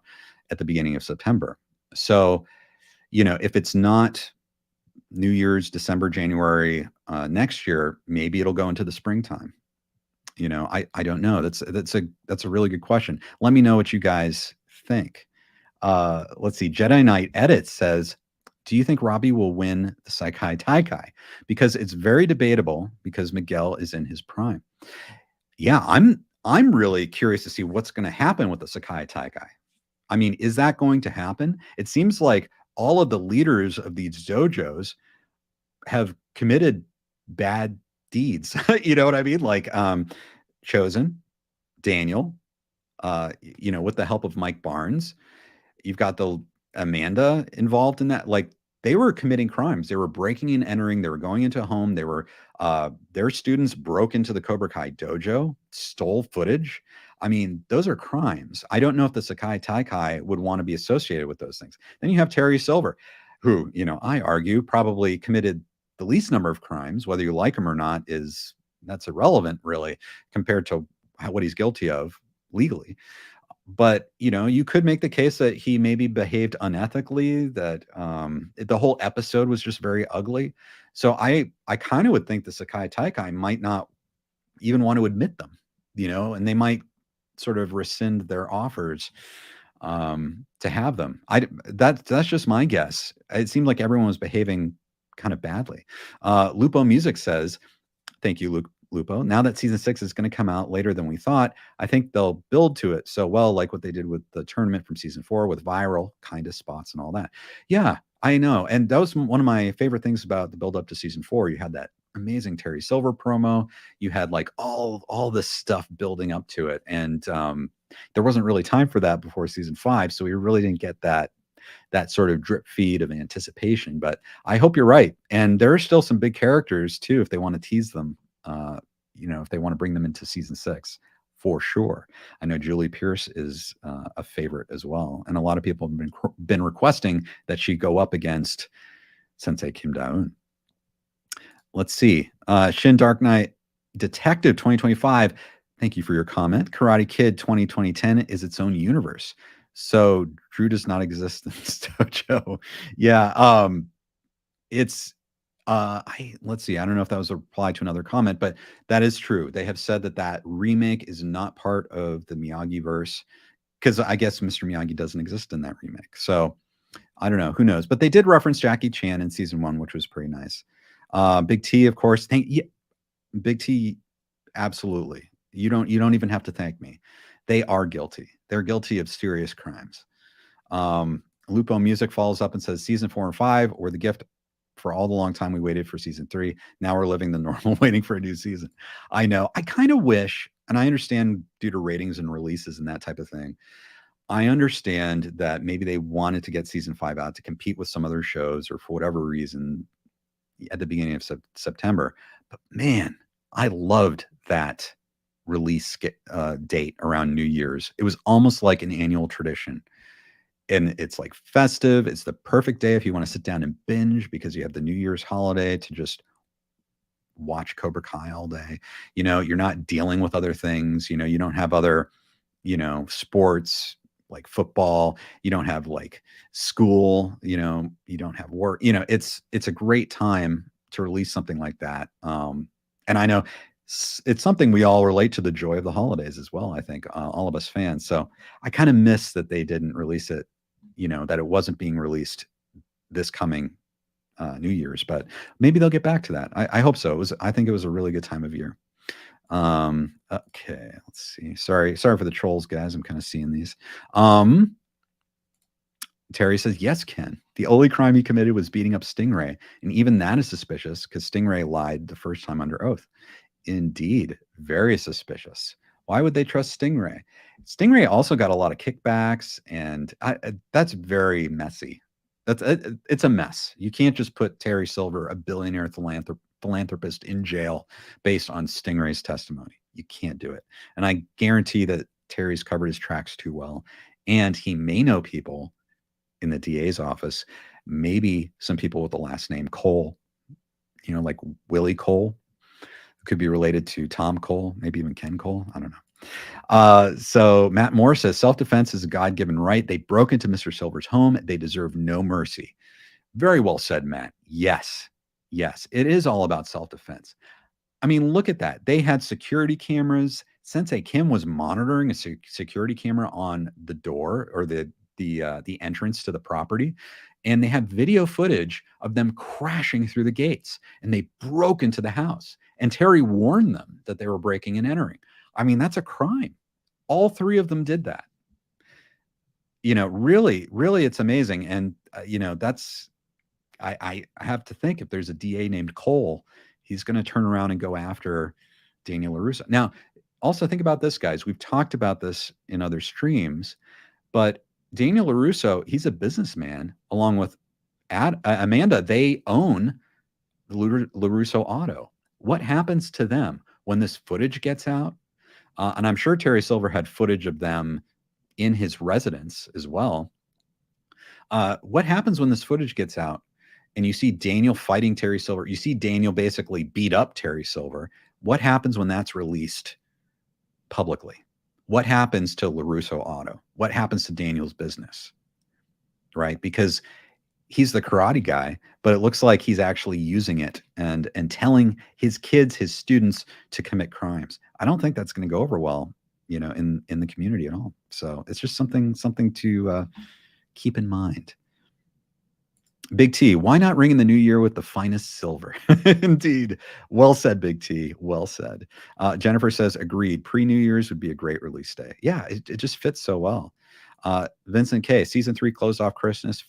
at the beginning of September. So, if it's not New Year's, December, January next year, maybe it'll go into the springtime. I don't know. That's a really good question. Let me know what you guys think. Let's see. Jedi Knight Edit says, do you think Robbie will win the Sekai Taikai? Because it's very debatable, because Miguel is in his prime. Yeah, I'm really curious to see what's going to happen with the Sekai Taikai. I mean, is that going to happen? It seems like all of the leaders of these dojos have committed bad deeds. You know what I mean? Like Chosen, Daniel, with the help of Mike Barnes. You've got the Amanda involved in that. Like, they were committing crimes. They were breaking and entering. They were going into a home. They were their students broke into the Cobra Kai dojo, stole footage. I mean, those are crimes. I don't know if the Sekai Taikai would want to be associated with those things. Then you have Terry Silver, who, I argue probably committed the least number of crimes. Whether you like him or not that's irrelevant, really, compared to what he's guilty of legally. But, you could make the case that he maybe behaved unethically, that the whole episode was just very ugly. So I kind of would think the Sekai Taikai might not even want to admit them, and they might sort of rescind their offers to have them. That's just my guess. It seemed like everyone was behaving kind of badly. Lupo Music says, thank you, Lupo. Now that season 6 is going to come out later than we thought, I think they'll build to it so well, like what they did with the tournament from season 4 with viral kind of spots and all that. Yeah, I know. And that was one of my favorite things about the build up to season 4. You had that amazing Terry Silver promo. You had like all this stuff building up to it. And there wasn't really time for that before season 5. So we really didn't get that sort of drip feed of anticipation. But I hope you're right. And there are still some big characters too, if they want to tease them, if they want to bring them into season 6, for sure. I know Julie Pierce is a favorite as well. And a lot of people have been requesting that she go up against Sensei Kim Da-eun. Let's see. Shin Dark Knight Detective 2025. Thank you for your comment. Karate Kid 2010 is its own universe. So Drew does not exist in this dojo. Yeah. It's let's see. I don't know if that was a reply to another comment, but that is true. They have said that remake is not part of the Miyagi verse, because I guess Mr. Miyagi doesn't exist in that remake. So I don't know. Who knows? But they did reference Jackie Chan in season 1, which was pretty nice. Big T, of course. Big T, absolutely. You don't even have to thank me. They are guilty. They're guilty of serious crimes. Lupo Music follows up and says season 4 and 5 were the gift for all the long time we waited for season 3. Now we're living the normal waiting for a new season. I know. I kind of wish, and I understand due to ratings and releases and that type of thing, I understand that maybe they wanted to get season 5 out to compete with some other shows, or for whatever reason at the beginning of September. But man, I loved that release date around New Year's. It was almost like an annual tradition. And it's like festive. It's the perfect day if you want to sit down and binge, because you have the New Year's holiday to just watch Cobra Kai all day. You're not dealing with other things. You don't have other, sports like football. You don't have like school. You don't have work. It's a great time to release something like that. And I know it's something we all relate to, the joy of the holidays as well. I think all of us fans. So I kind of miss that they didn't release it, that it wasn't being released this coming New Year's, but maybe they'll get back to that. I hope so. I think it was a really good time of year. Okay, let's see. Sorry for the trolls, guys. I'm kind of seeing these. Terry says, yes, Ken. The only crime he committed was beating up Stingray. And even that is suspicious because Stingray lied the first time under oath. Indeed, very suspicious. Why would they trust Stingray? Stingray also got a lot of kickbacks, and that's very messy. It's a mess. You can't just put Terry Silver, a billionaire philanthropist, in jail based on Stingray's testimony. You can't do it. And I guarantee that Terry's covered his tracks too well. And he may know people in the DA's office, maybe some people with the last name Cole, like Willie Cole, could be related to Tom Cole, maybe even Ken Cole. I don't know. So Matt Moore says, self-defense is a God-given right. They broke into Mr. Silver's home. They deserve no mercy. Very well said, Matt. Yes, it is all about self-defense. I mean, look at that. They had security cameras. Sensei Kim was monitoring a security camera on the door or the entrance to the property. And they had video footage of them crashing through the gates, and they broke into the house. And Terry warned them that they were breaking and entering. I mean, that's a crime. All three of them did that. Really, it's amazing. And, I have to think if there's a DA named Cole, he's going to turn around and go after Daniel LaRusso. Now, also think about this, guys. We've talked about this in other streams, but Daniel LaRusso, he's a businessman along with Amanda. They own the LaRusso Auto. What happens to them when this footage gets out? And I'm sure Terry Silver had footage of them in his residence as well. What happens when this footage gets out and you see Daniel fighting Terry Silver? You see Daniel basically beat up Terry Silver. What happens when that's released publicly? What happens to LaRusso Auto? What happens to Daniel's business? Right? Because he's the karate guy, but it looks like he's actually using it and telling his kids, his students, to commit crimes. I don't think that's going to go over well, in the community at all. So it's just something to keep in mind. Big T, why not ring in the new year with the finest silver? Indeed. Well said, Big T. Well said. Jennifer says, agreed. Pre-New Year's would be a great release day. Yeah, it just fits so well. Vincent K, season 3 closed off Christmas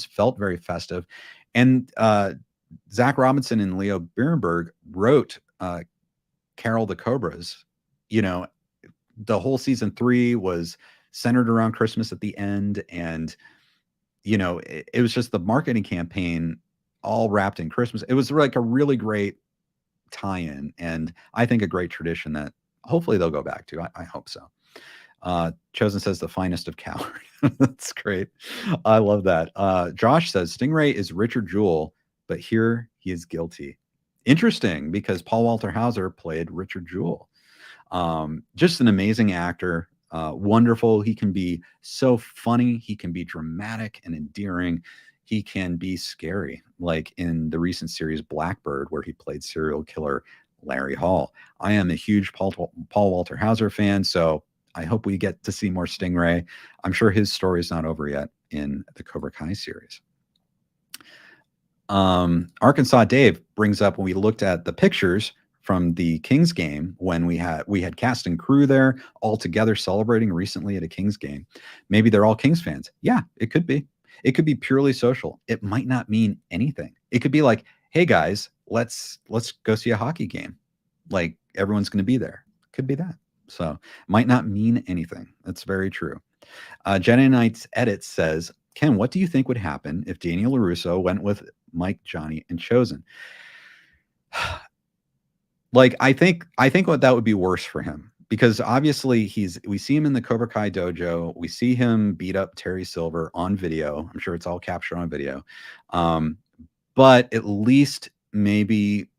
felt very festive. And Zach Robinson and Leo Bierenberg wrote Carol the Cobras. The whole season 3 was centered around Christmas at the end. And it was just the marketing campaign all wrapped in Christmas. It was like a really great tie-in, and I think a great tradition that hopefully they'll go back to. I hope so. Chosen says the finest of coward. That's great. I love that. Josh says Stingray is Richard Jewell, but here he is guilty. Interesting, because Paul Walter Hauser played Richard Jewell. Just an amazing actor. Wonderful. He can be so funny. He can be dramatic and endearing. He can be scary, like in the recent series Blackbird, where he played serial killer Larry Hall. I am a huge Paul Walter Hauser fan, so I hope we get to see more Stingray. I'm sure his story is not over yet in the Cobra Kai series. Arkansas Dave brings up, when we looked at the pictures from the Kings game, when we had cast and crew there all together celebrating recently at a Kings game. Maybe they're all Kings fans. Yeah, it could be. It could be purely social. It might not mean anything. It could be like, hey guys, let's go see a hockey game. Like everyone's going to be there. Could be that. So might not mean anything. That's very true. Jenna Knight's edit says, Ken, what do you think would happen if Daniel LaRusso went with Mike, Johnny, and Chosen? Like, I think what that would be worse for him, because obviously we see him in the Cobra Kai dojo. We see him beat up Terry Silver on video. I'm sure it's all captured on video. But at least maybe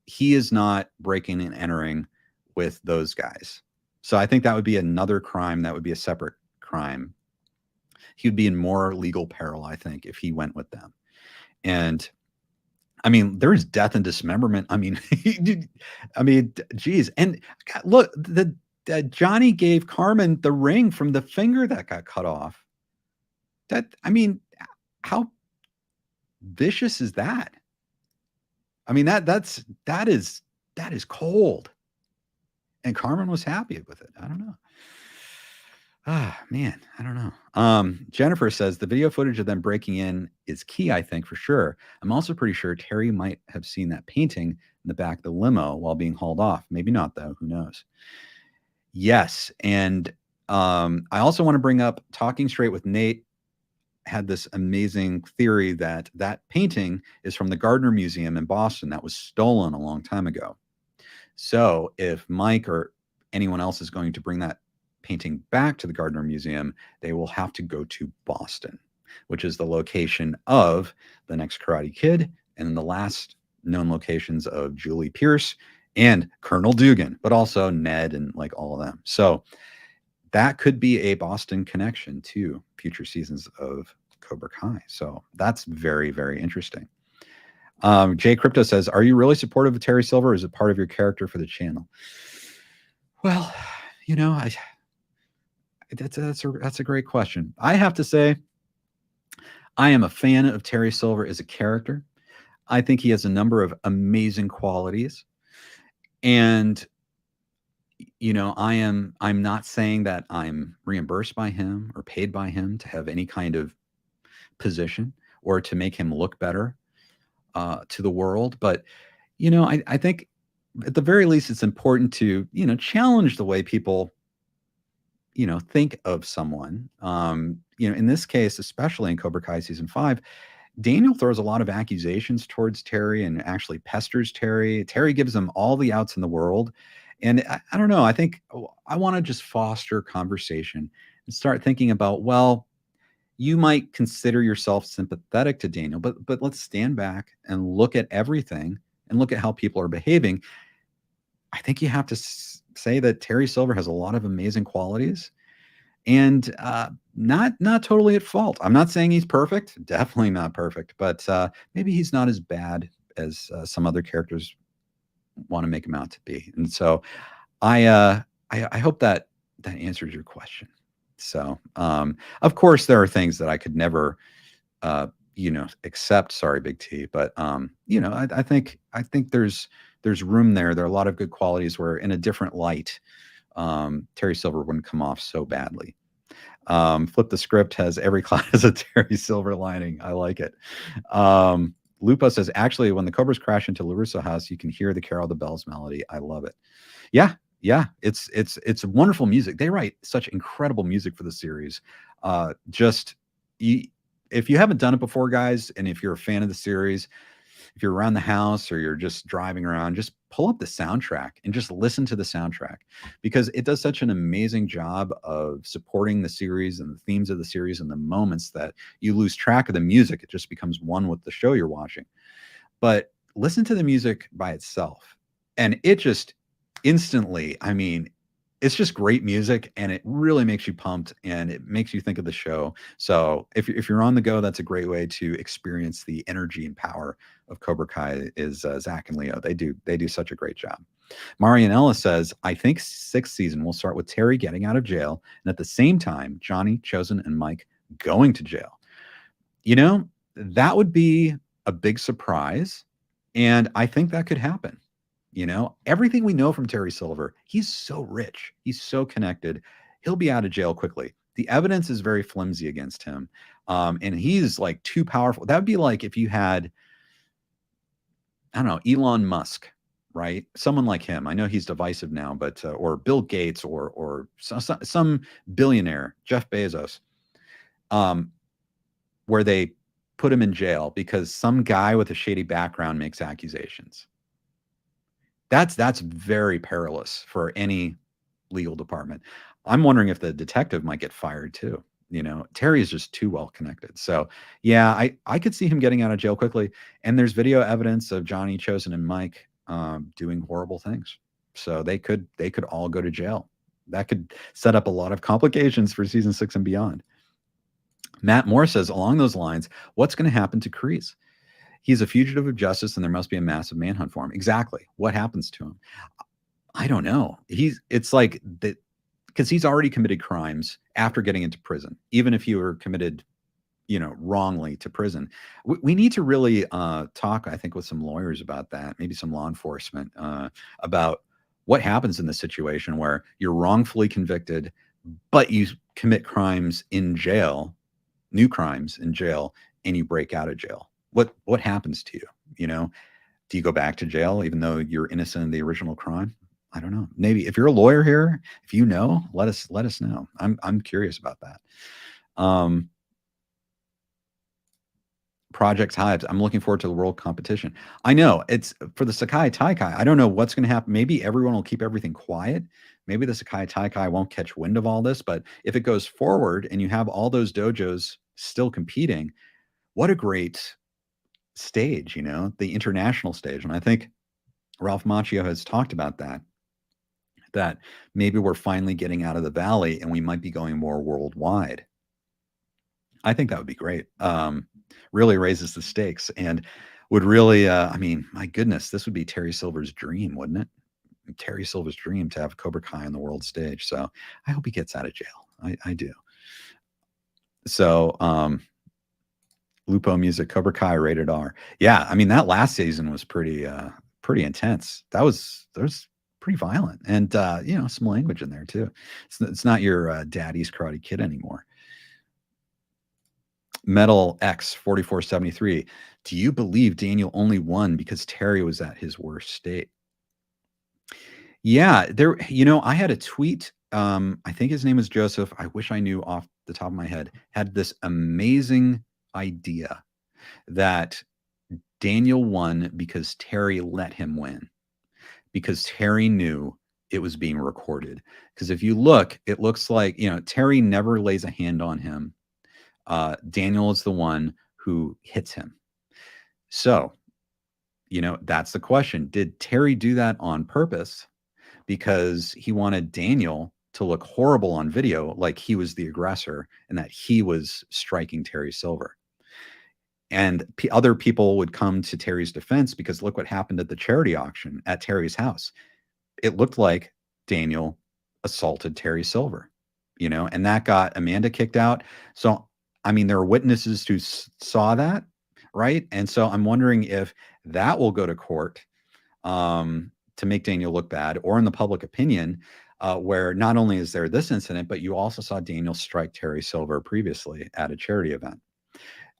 he is not breaking and entering with those guys. So I think that would be another crime. That would be a separate crime. He would be in more legal peril, I think, if he went with them. And I mean, there is death and dismemberment. I mean, geez. And God, look, Johnny gave Carmen the ring from the finger that got cut off. I mean, how vicious is that? I mean, that is cold. And Carmen was happy with it. I don't know. Ah, man, I don't know. Jennifer says the video footage of them breaking in is key, I think, for sure. I'm also pretty sure Terry might have seen that painting in the back of the limo while being hauled off. Maybe not, though. Who knows? Yes. And I also want to bring up Talking Straight with Nate had this amazing theory that painting is from the Gardner Museum in Boston that was stolen a long time ago. So if Mike or anyone else is going to bring that painting back to the Gardner Museum, they will have to go to Boston, which is the location of the next Karate Kid and the last known locations of Julie Pierce and Colonel Dugan, but also Ned and like all of them. So that could be a Boston connection to future seasons of Cobra Kai. So that's very, very interesting. Jay Crypto says, are you really supportive of Terry Silver, or is it part of your character for the channel? Well, you know, that's a great question. I have to say, I am a fan of Terry Silver as a character. I think he has a number of amazing qualities. And, you know, I'm not saying that I'm reimbursed by him or paid by him to have any kind of position or to make him look better to the world. But, you know, I think at the very least, it's important to, you know, challenge the way people, you know, think of someone. You know, in this case, especially in Cobra Kai season 5, Daniel throws a lot of accusations towards Terry and actually pesters Terry. Terry gives him all the outs in the world. And I don't know, I think I want to just foster conversation and start thinking about, well, you might consider yourself sympathetic to Daniel, but let's stand back and look at everything and look at how people are behaving. I think you have to say that Terry Silver has a lot of amazing qualities and not totally at fault. I'm not saying he's perfect, definitely not perfect, but maybe he's not as bad as some other characters want to make him out to be. And so I hope that answers your question. So of course there are things that I could never you know, accept. Sorry, Big T, but you know, I think there's room there. There are a lot of good qualities where in a different light, Terry Silver wouldn't come off so badly. Flip the Script has every class has a Terry Silver lining. I like it. Lupo says, actually, when the Cobras crash into LaRusso house, you can hear the Carol of the Bells melody. I love it. Yeah. It's wonderful music. They write such incredible music for the series. If you haven't done it before, guys, and if you're a fan of the series, if you're around the house or you're just driving around, just pull up the soundtrack and just listen to the soundtrack, because it does such an amazing job of supporting the series and the themes of the series and the moments that you lose track of the music. It just becomes one with the show you're watching. But listen to the music by itself, and it just instantly, I mean, it's just great music, and it really makes you pumped and it makes you think of the show. So if you're on the go, that's a great way to experience the energy and power of Cobra Kai is Zach and Leo. They do such a great job. Marianella says, I think 6th season will start with Terry getting out of jail, and at the same time, Johnny, Chosen, and Mike going to jail. You know, that would be a big surprise, and I think that could happen. You know, everything we know from Terry Silver, he's so rich. He's so connected. He'll be out of jail quickly. The evidence is very flimsy against him. And he's like too powerful. That would be like if you had, I don't know, Elon Musk, right? Someone like him. I know he's divisive now, but, or Bill Gates or some billionaire, Jeff Bezos, where they put him in jail because some guy with a shady background makes accusations. That's very perilous for any legal department. I'm wondering if the detective might get fired too. You know, Terry is just too well connected. So yeah, I could see him getting out of jail quickly. And there's video evidence of Johnny, Chosen, and Mike doing horrible things. So they could all go to jail. That could set up a lot of complications for season 6 and beyond. Matt Moore says, along those lines, what's going to happen to Kreese? He's a fugitive of justice, and there must be a massive manhunt for him. Exactly. What happens to him? I don't know. It's like that, because he's already committed crimes after getting into prison, even if you were committed, wrongly to prison. We need to really talk, I think, with some lawyers about that, maybe some law enforcement, about what happens in the situation where you're wrongfully convicted, but you commit crimes in jail, new crimes in jail, and you break out of jail. What happens to you? Do you go back to jail even though you're innocent in the original crime? I don't know. Maybe if you're a lawyer here, if you know, let us know. I'm curious about that. Project Hives. I'm looking forward to the world competition. I know it's for the Sakai Taikai. I don't know what's going to happen. Maybe everyone will keep everything quiet. Maybe the Sakai Taikai won't catch wind of all this. But if it goes forward and you have all those dojos still competing, what a great stage, the international stage. And I think Ralph Macchio has talked about that maybe we're finally getting out of the valley and we might be going more worldwide. I think that would be great. Really raises the stakes and would really, my goodness, this would be Terry Silver's dream, wouldn't it? Terry Silver's dream to have Cobra Kai on the world stage. So I hope he gets out of jail. I do. So, Lupo Music, Cobra Kai rated R. Yeah. That last season was pretty intense. There's pretty violent and, some language in there too. It's not your daddy's Karate Kid anymore. Metal X 4473. Do you believe Daniel only won because Terry was at his worst state? Yeah, I had a tweet. I think his name was Joseph. I wish I knew off the top of my head. Had this amazing idea that Daniel won because Terry let him win, because Terry knew it was being recorded. Because if you look, it looks like, Terry never lays a hand on him. Daniel is the one who hits him. So, that's the question. Did Terry do that on purpose because he wanted Daniel to look horrible on video, like he was the aggressor and that he was striking Terry Silver? And other people would come to Terry's defense because look what happened at the charity auction at Terry's house. It looked like Daniel assaulted Terry Silver, and that got Amanda kicked out. So, there are witnesses who saw that, right? And so I'm wondering if that will go to court to make Daniel look bad, or in the public opinion, where not only is there this incident, but you also saw Daniel strike Terry Silver previously at a charity event.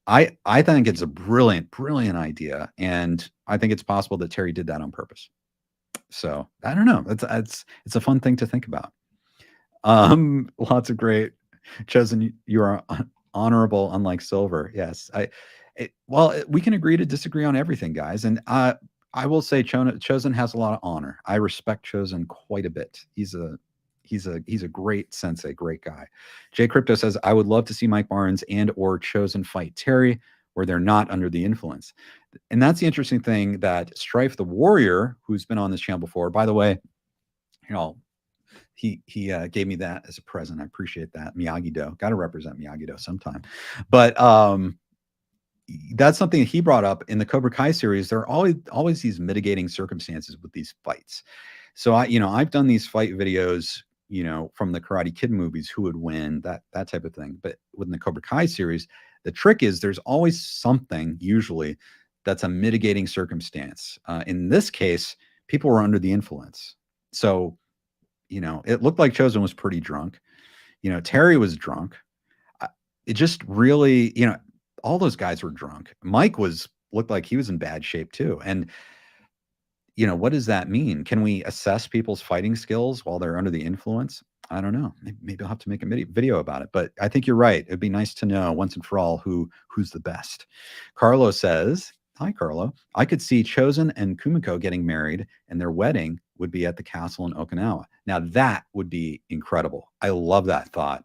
I think it's a brilliant idea, and I think it's possible that Terry did that on purpose. So I don't know. It's a fun thing to think about. Lots of great. Chosen, you are honorable, unlike Silver. Yes, we can agree to disagree on everything, guys. And I will say Chosen has a lot of honor. I respect Chosen quite a bit. He's a great sensei, great guy. Jay Crypto says, I would love to see Mike Barnes and or Chosen fight Terry where they're not under the influence. And that's the interesting thing that Strife the Warrior, who's been on this channel before, by the way, he gave me that as a present. I appreciate that. Miyagi-Do. Got to represent Miyagi-Do sometime. But that's something that he brought up in the Cobra Kai series. There are always these mitigating circumstances with these fights. So I've done these fight videos, from the Karate Kid movies, who would win, that type of thing. But within the Cobra Kai series, the trick is there's always something, usually, that's a mitigating circumstance. In this case, people were under the influence. So, it looked like Chosen was pretty drunk. Terry was drunk. It just really, all those guys were drunk. Mike looked like he was in bad shape too. And, what does that mean? Can we assess people's fighting skills while they're under the influence? I don't know. Maybe I'll have to make a video about it. But I think you're right. It'd be nice to know once and for all who's the best. Carlo says, hi, Carlo. I could see Chosen and Kumiko getting married, and their wedding would be at the castle in Okinawa. Now, that would be incredible. I love that thought.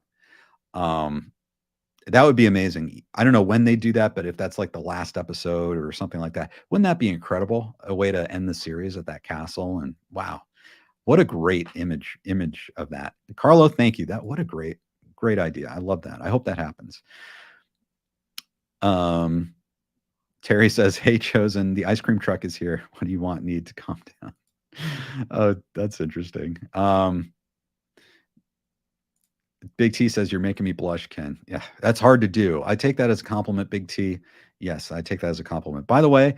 That would be amazing. I don't know when they do that, but if that's like the last episode or something like that, wouldn't that be incredible? A way to end the series at that castle. And wow, what a great image of that. Carlo, thank you. What a great idea. I love that. I hope that happens. Terry says, "Hey, Chosen, the ice cream truck is here. What do you want? Need to calm down." Oh, that's interesting. Big T says, "You're making me blush, Ken." Yeah, that's hard to do. I take that as a compliment, Big T. Yes, I take that as a compliment. By the way,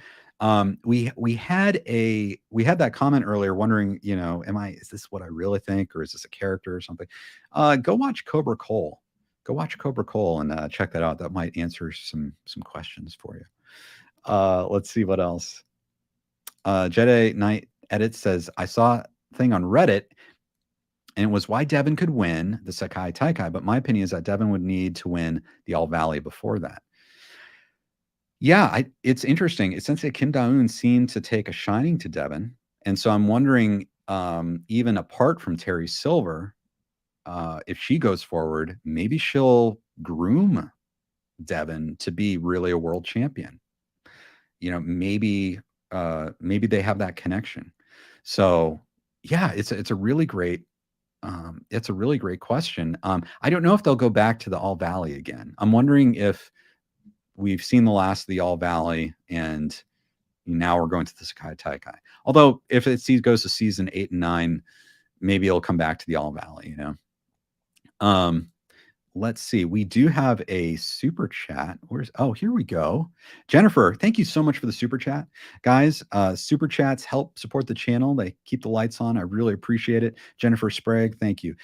we had that comment earlier, wondering, is this what I really think, or is this a character or something? Go watch Cobra Cole. Go watch Cobra Cole and check that out. That might answer some questions for you. Let's see what else. Jedi Knight Edit says, "I saw a thing on Reddit, and it was why Devin could win the Sekai Taikai, but my opinion is that Devin would need to win the All Valley before that." Yeah, it's interesting. Essentially, Kim Da-eun seemed to take a shining to Devin, and so I'm wondering, even apart from Terry Silver, if she goes forward, maybe she'll groom Devin to be really a world champion. Maybe they have that connection. So yeah, it's a really great question. I don't know if they'll go back to the All Valley again. I'm wondering if we've seen the last of the All Valley and now we're going to the Sekai Taikai. Although if it goes to season 8 and 9, maybe it'll come back to the All Valley, Let's see. We do have a super chat. Here we go. Jennifer, thank you so much for the super chat. Guys, super chats help support the channel. They keep the lights on. I really appreciate it. Jennifer Sprague, thank you.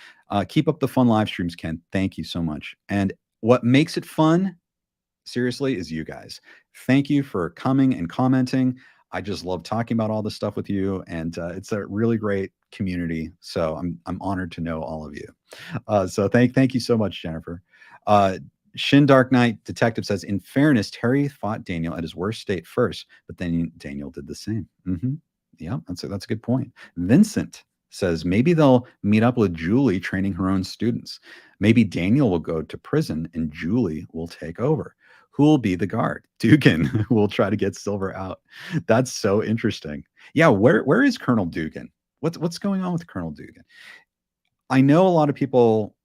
Keep up the fun live streams, Ken. Thank you so much. And what makes it fun, seriously, is you guys. Thank you for coming and commenting. I just love talking about all this stuff with you, and it's a really great community. So I'm honored to know all of you. So thank you so much, Jennifer. Shin Dark Knight Detective says, "In fairness, Terry fought Daniel at his worst state first, but then Daniel did the same." Yeah, that's a good point. Vincent says, "Maybe they'll meet up with Julie training her own students. Maybe Daniel will go to prison and Julie will take over. Who will be the guard? Dugan, who will try to get Silver out." That's so interesting. Yeah, where is Colonel Dugan? What's going on with Colonel Dugan? I know a lot of people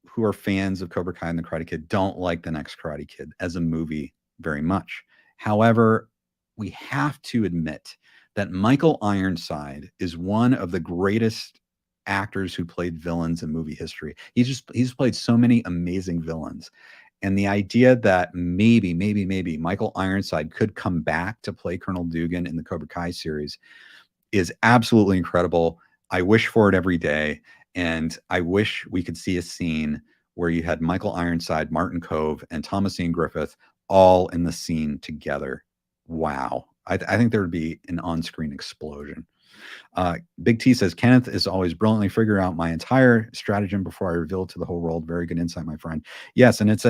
who are fans of Cobra Kai and the Karate Kid don't like the next Karate Kid as a movie very much. However, we have to admit that Michael Ironside is one of the greatest actors who played villains in movie history. He's played so many amazing villains. And the idea that maybe Michael Ironside could come back to play Colonel Dugan in the Cobra Kai series is absolutely incredible. I wish for it every day. And I wish we could see a scene where you had Michael Ironside, Martin Kove, and Thomasine Griffith all in the scene together. Wow. I think there would be an on-screen explosion. Big T says, "Kenneth is always brilliantly figuring out my entire stratagem before I reveal it to the whole world. Very good insight, my friend." Yes, and it's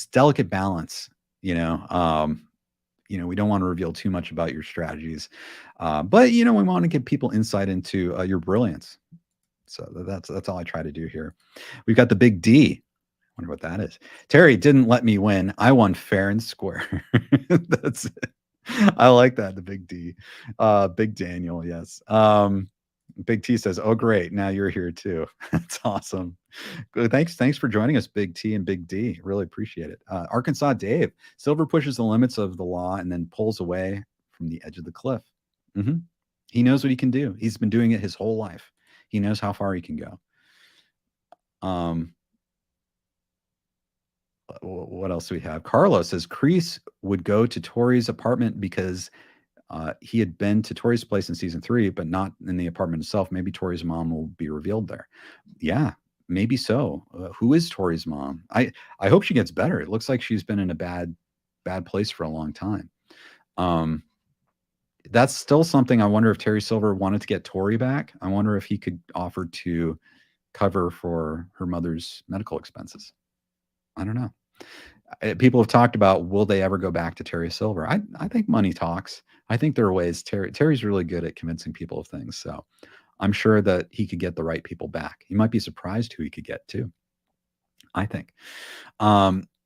delicate balance. We don't want to reveal too much about your strategies, but we want to give people insight into your brilliance. So that's all I try to do here. We've got the Big D. Wonder what that is. "Terry didn't let me win. I won fair and square." That's it. I like that. The Big D. Big Daniel. Yes. Big T says, "Oh, great. Now you're here too." That's awesome. Good. Thanks for joining us, Big T and Big D. Really appreciate it. Arkansas Dave, "Silver pushes the limits of the law and then pulls away from the edge of the cliff." He knows what he can do. He's been doing it his whole life. He knows how far he can go. What else do we have? Carlos says, "Kreese would go to Tori's apartment because he had been to Tori's place in season 3, but not in the apartment itself. Maybe Tori's mom will be revealed there." Yeah, maybe so. Who is Tori's mom? I hope she gets better. It looks like she's been in a bad place for a long time. That's still something. I wonder if Terry Silver wanted to get Tori back. I wonder if he could offer to cover for her mother's medical expenses. I don't know. People have talked about, will they ever go back to Terry Silver? I think money talks. I think there are ways. Terry's really good at convincing people of things. So I'm sure that he could get the right people back. You might be surprised who he could get too, I think.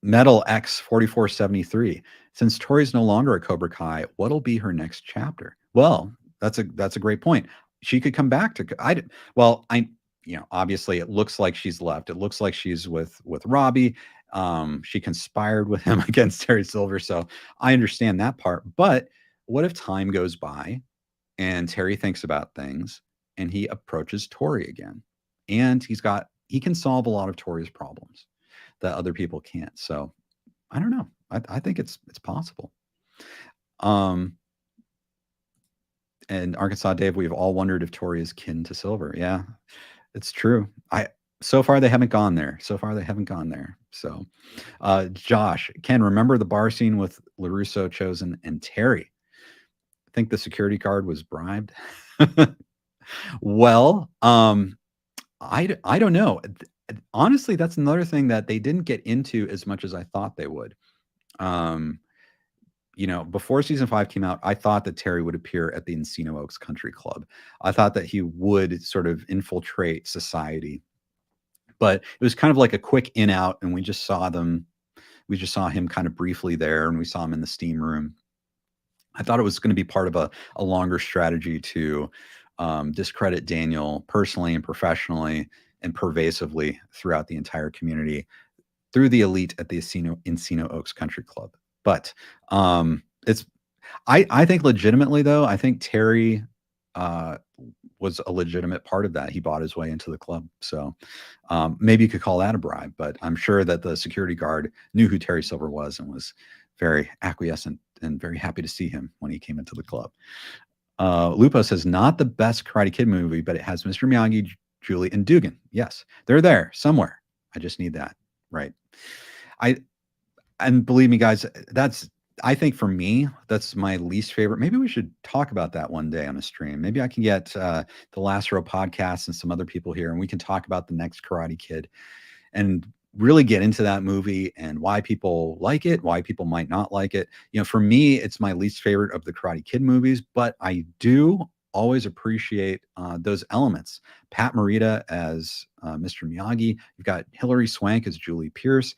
Metal X 4473. "Since Tori's no longer a Cobra Kai, what'll be her next chapter?" Well, that's a great point. She could come back to obviously it looks like she's left. It looks like she's with Robbie. She conspired with him against Terry Silver. So I understand that part. But what if time goes by and Terry thinks about things and he approaches Tori again? And he can solve a lot of Tori's problems that other people can't. So I don't know. I think it's possible. And Arkansas Dave, we've all wondered if Tori is kin to Silver. Yeah, it's true. So far they haven't gone there. So Josh, Ken, remember the bar scene with LaRusso, Chosen, and Terry? I think the security guard was bribed. Well, I don't know. Honestly, that's another thing that they didn't get into as much as I thought they would. Before season 5 came out, I thought that Terry would appear at the Encino Oaks Country Club. I thought that he would sort of infiltrate society, but it was kind of like a quick in out, and we just saw him kind of briefly there, and we saw him in the steam room. I thought it was going to be part of a longer strategy to discredit Daniel personally and professionally and pervasively throughout the entire community through the elite at the Encino Oaks Country Club. But I think legitimately though, I think Terry was a legitimate part of that. He bought his way into the club. So maybe you could call that a bribe, but I'm sure that the security guard knew who Terry Silver was and was very acquiescent and very happy to see him when he came into the club. Lupo says, not the best Karate Kid movie, but it has Mr. Miyagi, Julie, and Dugan. Yes, they're there somewhere. I just need that. Right. And believe me, guys, I think for me, that's my least favorite. Maybe we should talk about that one day on a stream. Maybe I can get the Last Row podcast and some other people here, and we can talk about the next Karate Kid and really get into that movie and why people like it, why people might not like it. For me, it's my least favorite of the Karate Kid movies, but I do always appreciate those elements. Pat Morita as Mr. Miyagi. You've got Hilary Swank as Julie Pierce,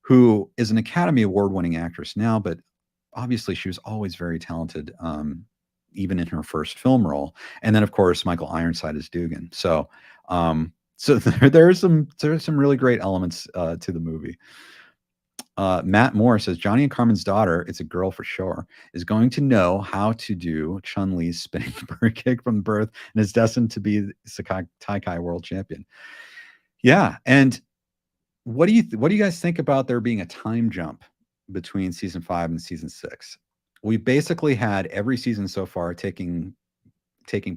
who is an Academy Award-winning actress now, but obviously she was always very talented, even in her first film role. And then, of course, Michael Ironside as Dugan. So there are some really great elements to the movie. Matt Moore says, Johnny and Carmen's daughter, it's a girl for sure, is going to know how to do Chun-Li's spinning bird kick from birth and is destined to be the Sakai Kai world champion. Yeah, and what do you guys think about there being a time jump between season 5 and season 6? We basically had every season so far taking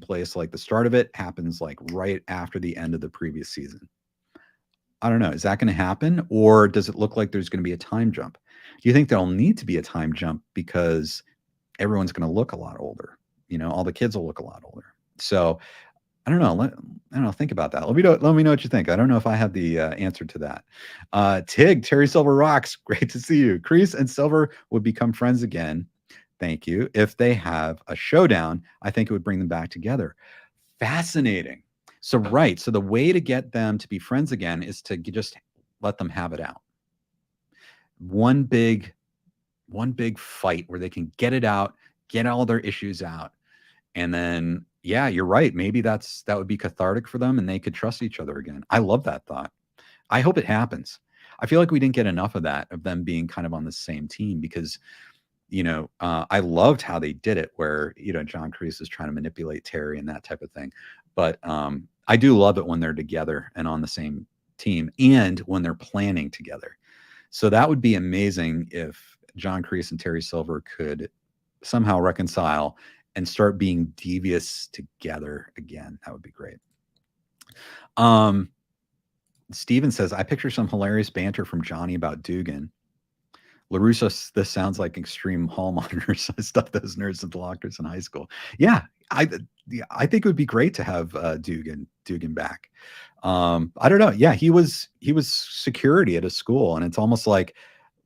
place, like the start of it happens like right after the end of the previous season. I don't know. Is that going to happen, or does it look like there's going to be a time jump? Do you think there'll need to be a time jump because everyone's going to look a lot older? All the kids will look a lot older. So I don't know. Think about that. Let me know what you think. I don't know if I have the answer to that. Tig, Terry Silver rocks. Great to see you. Kreese and Silver would become friends again. Thank you. If they have a showdown, I think it would bring them back together. Fascinating. So the way to get them to be friends again is to just let them have it out. One big fight where they can get it out, get all their issues out, and then, yeah, you're right. Maybe that would be cathartic for them and they could trust each other again. I love that thought. I hope it happens. I feel like we didn't get enough of that, of them being kind of on the same team, because, I loved how they did it where, John Kreese is trying to manipulate Terry and that type of thing. But I do love it when they're together and on the same team and when they're planning together. So that would be amazing if John Kreese and Terry Silver could somehow reconcile and start being devious together again. That would be great. Steven says, I picture some hilarious banter from Johnny about Dugan. LaRusso, this sounds like extreme hall monitors. I stuck those nerds into lockers in high school. Yeah, I think it would be great to have Dugan back. I don't know. Yeah, he was security at a school, and it's almost like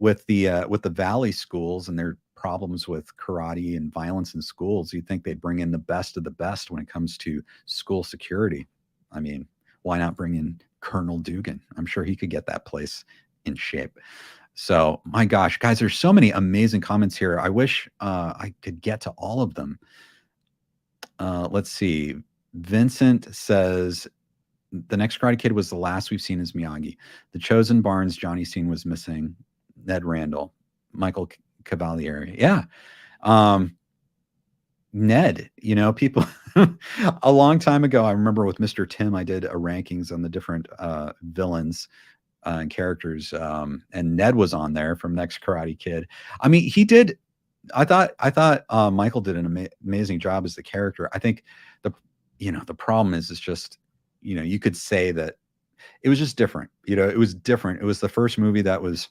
with the Valley schools and their problems with karate and violence in schools, you'd think they'd bring in the best of the best when it comes to school security. I mean, why not bring in Colonel Dugan? I'm sure he could get that place in shape. So, my gosh, guys, there's so many amazing comments here. I wish I could get to all of them. Let's see. Vincent says, The Next Karate Kid was the last we've seen as Miyagi. The Chosen Barnes Johnny scene was missing. Ned Randall, Michael Cavalieri. Yeah. Ned, people a long time ago, I remember with Mr. Tim, I did a rankings on the different villains and characters. And Ned was on there from Next Karate Kid. I mean, he did. I thought Michael did an amazing job as the character. I think the problem is just, you could say that it was just different. It was different. It was the first movie that was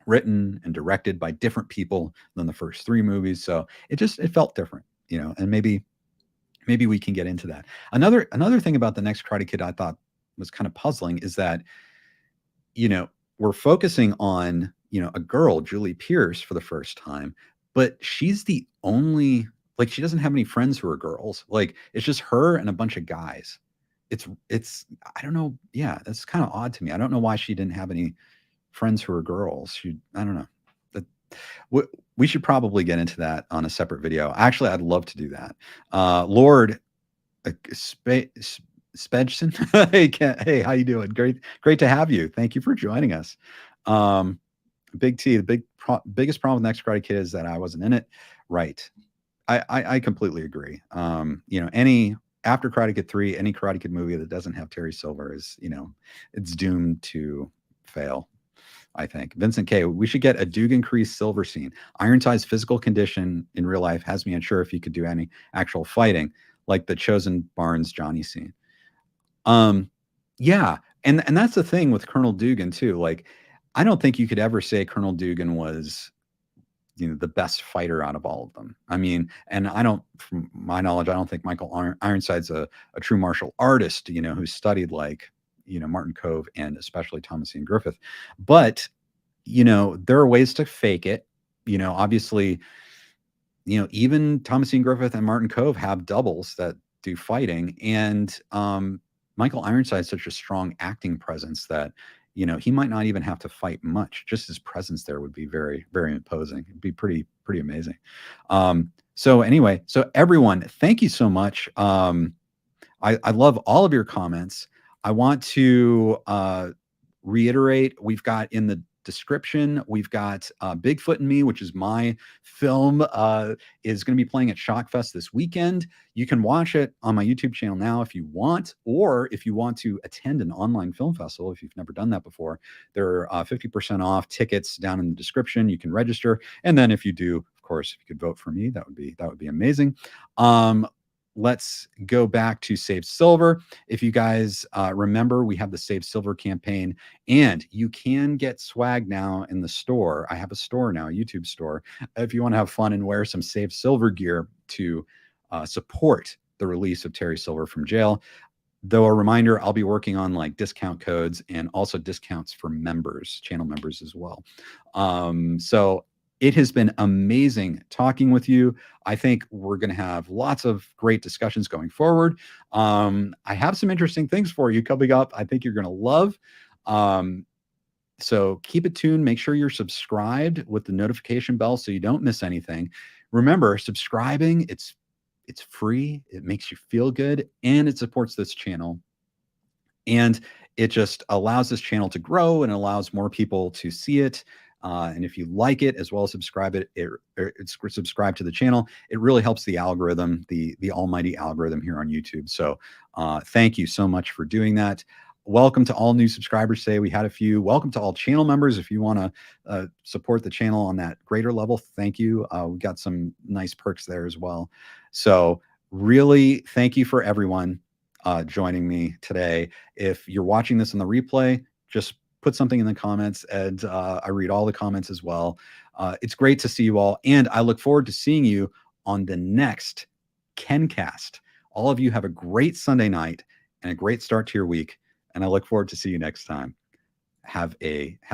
written and directed by different people than the first 3 movies. So it felt different, and maybe we can get into that. Another thing about the Next Karate Kid I thought was kind of puzzling is that, we're focusing on, a girl, Julie Pierce, for the first time, but she's the only, like, she doesn't have any friends who are girls. Like, it's just her and a bunch of guys. It's, I don't know. Yeah, that's kind of odd to me. I don't know why she didn't have any friends who are girls. I don't know. We should probably get into that on a separate video. Actually, I'd love to do that. Lord Spedson. Hey, how you doing? Great to have you. Thank you for joining us. Big T, the biggest problem with Next Karate Kid is that I wasn't in it. Right. I completely agree. Any after Karate Kid 3, any Karate Kid movie that doesn't have Terry Silver is, it's doomed to fail. I think. Vincent K, we should get a Dugan Kreese Silver scene. Ironside's physical condition in real life has me unsure if he could do any actual fighting, like the Chosen Barnes Johnny scene. Yeah. And that's the thing with Colonel Dugan too. Like, I don't think you could ever say Colonel Dugan was, the best fighter out of all of them. I mean, and from my knowledge, I don't think Michael Ironside's a true martial artist, who studied like, Martin Cove and especially Thomas Ian Griffith. But, there are ways to fake it. Obviously, even Thomas Ian Griffith and Martin Cove have doubles that do fighting. And Michael Ironside's such a strong acting presence that, he might not even have to fight much. Just his presence there would be very, very imposing. It'd be pretty amazing. So anyway, so everyone, thank you so much. I love all of your comments. I want to reiterate, we've got in the description, we've got Bigfoot Me, which is my film, is going to be playing at Shockfest this weekend. You can watch it on my YouTube channel now if you want, or if you want to attend an online film festival, if you've never done that before, there are 50% off tickets down in the description. You can register. And then if you do, of course, if you could vote for me, that would be amazing. Let's go back to Save Silver. If you guys remember, we have the Save Silver campaign, and you can get swag now in the store. I have a store now, a YouTube store. If you want to have fun and wear some Save Silver gear to support the release of Terry Silver from jail. Though a reminder, I'll be working on like discount codes and also discounts for members, channel members as well. So it has been amazing talking with you. I think we're going to have lots of great discussions going forward. I have some interesting things for you coming up. I think you're going to love. So keep it tuned. Make sure you're subscribed with the notification bell so you don't miss anything. Remember, subscribing, it's free. It makes you feel good, and it supports this channel. And it just allows this channel to grow and allows more people to see it. And if you like it, as well as subscribe to the channel, it really helps the algorithm, the almighty algorithm here on YouTube. So thank you so much for doing that. Welcome to all new subscribers today. We had a few. Welcome to all channel members. If you want to support the channel on that greater level, thank you. We got some nice perks there as well. So really, thank you for everyone joining me today. If you're watching this on the replay, just put something in the comments, and I read all the comments as well. It's great to see you all, and I look forward to seeing you on the next KenCast. All of you have a great Sunday night and a great start to your week, and I look forward to see you next time. Have a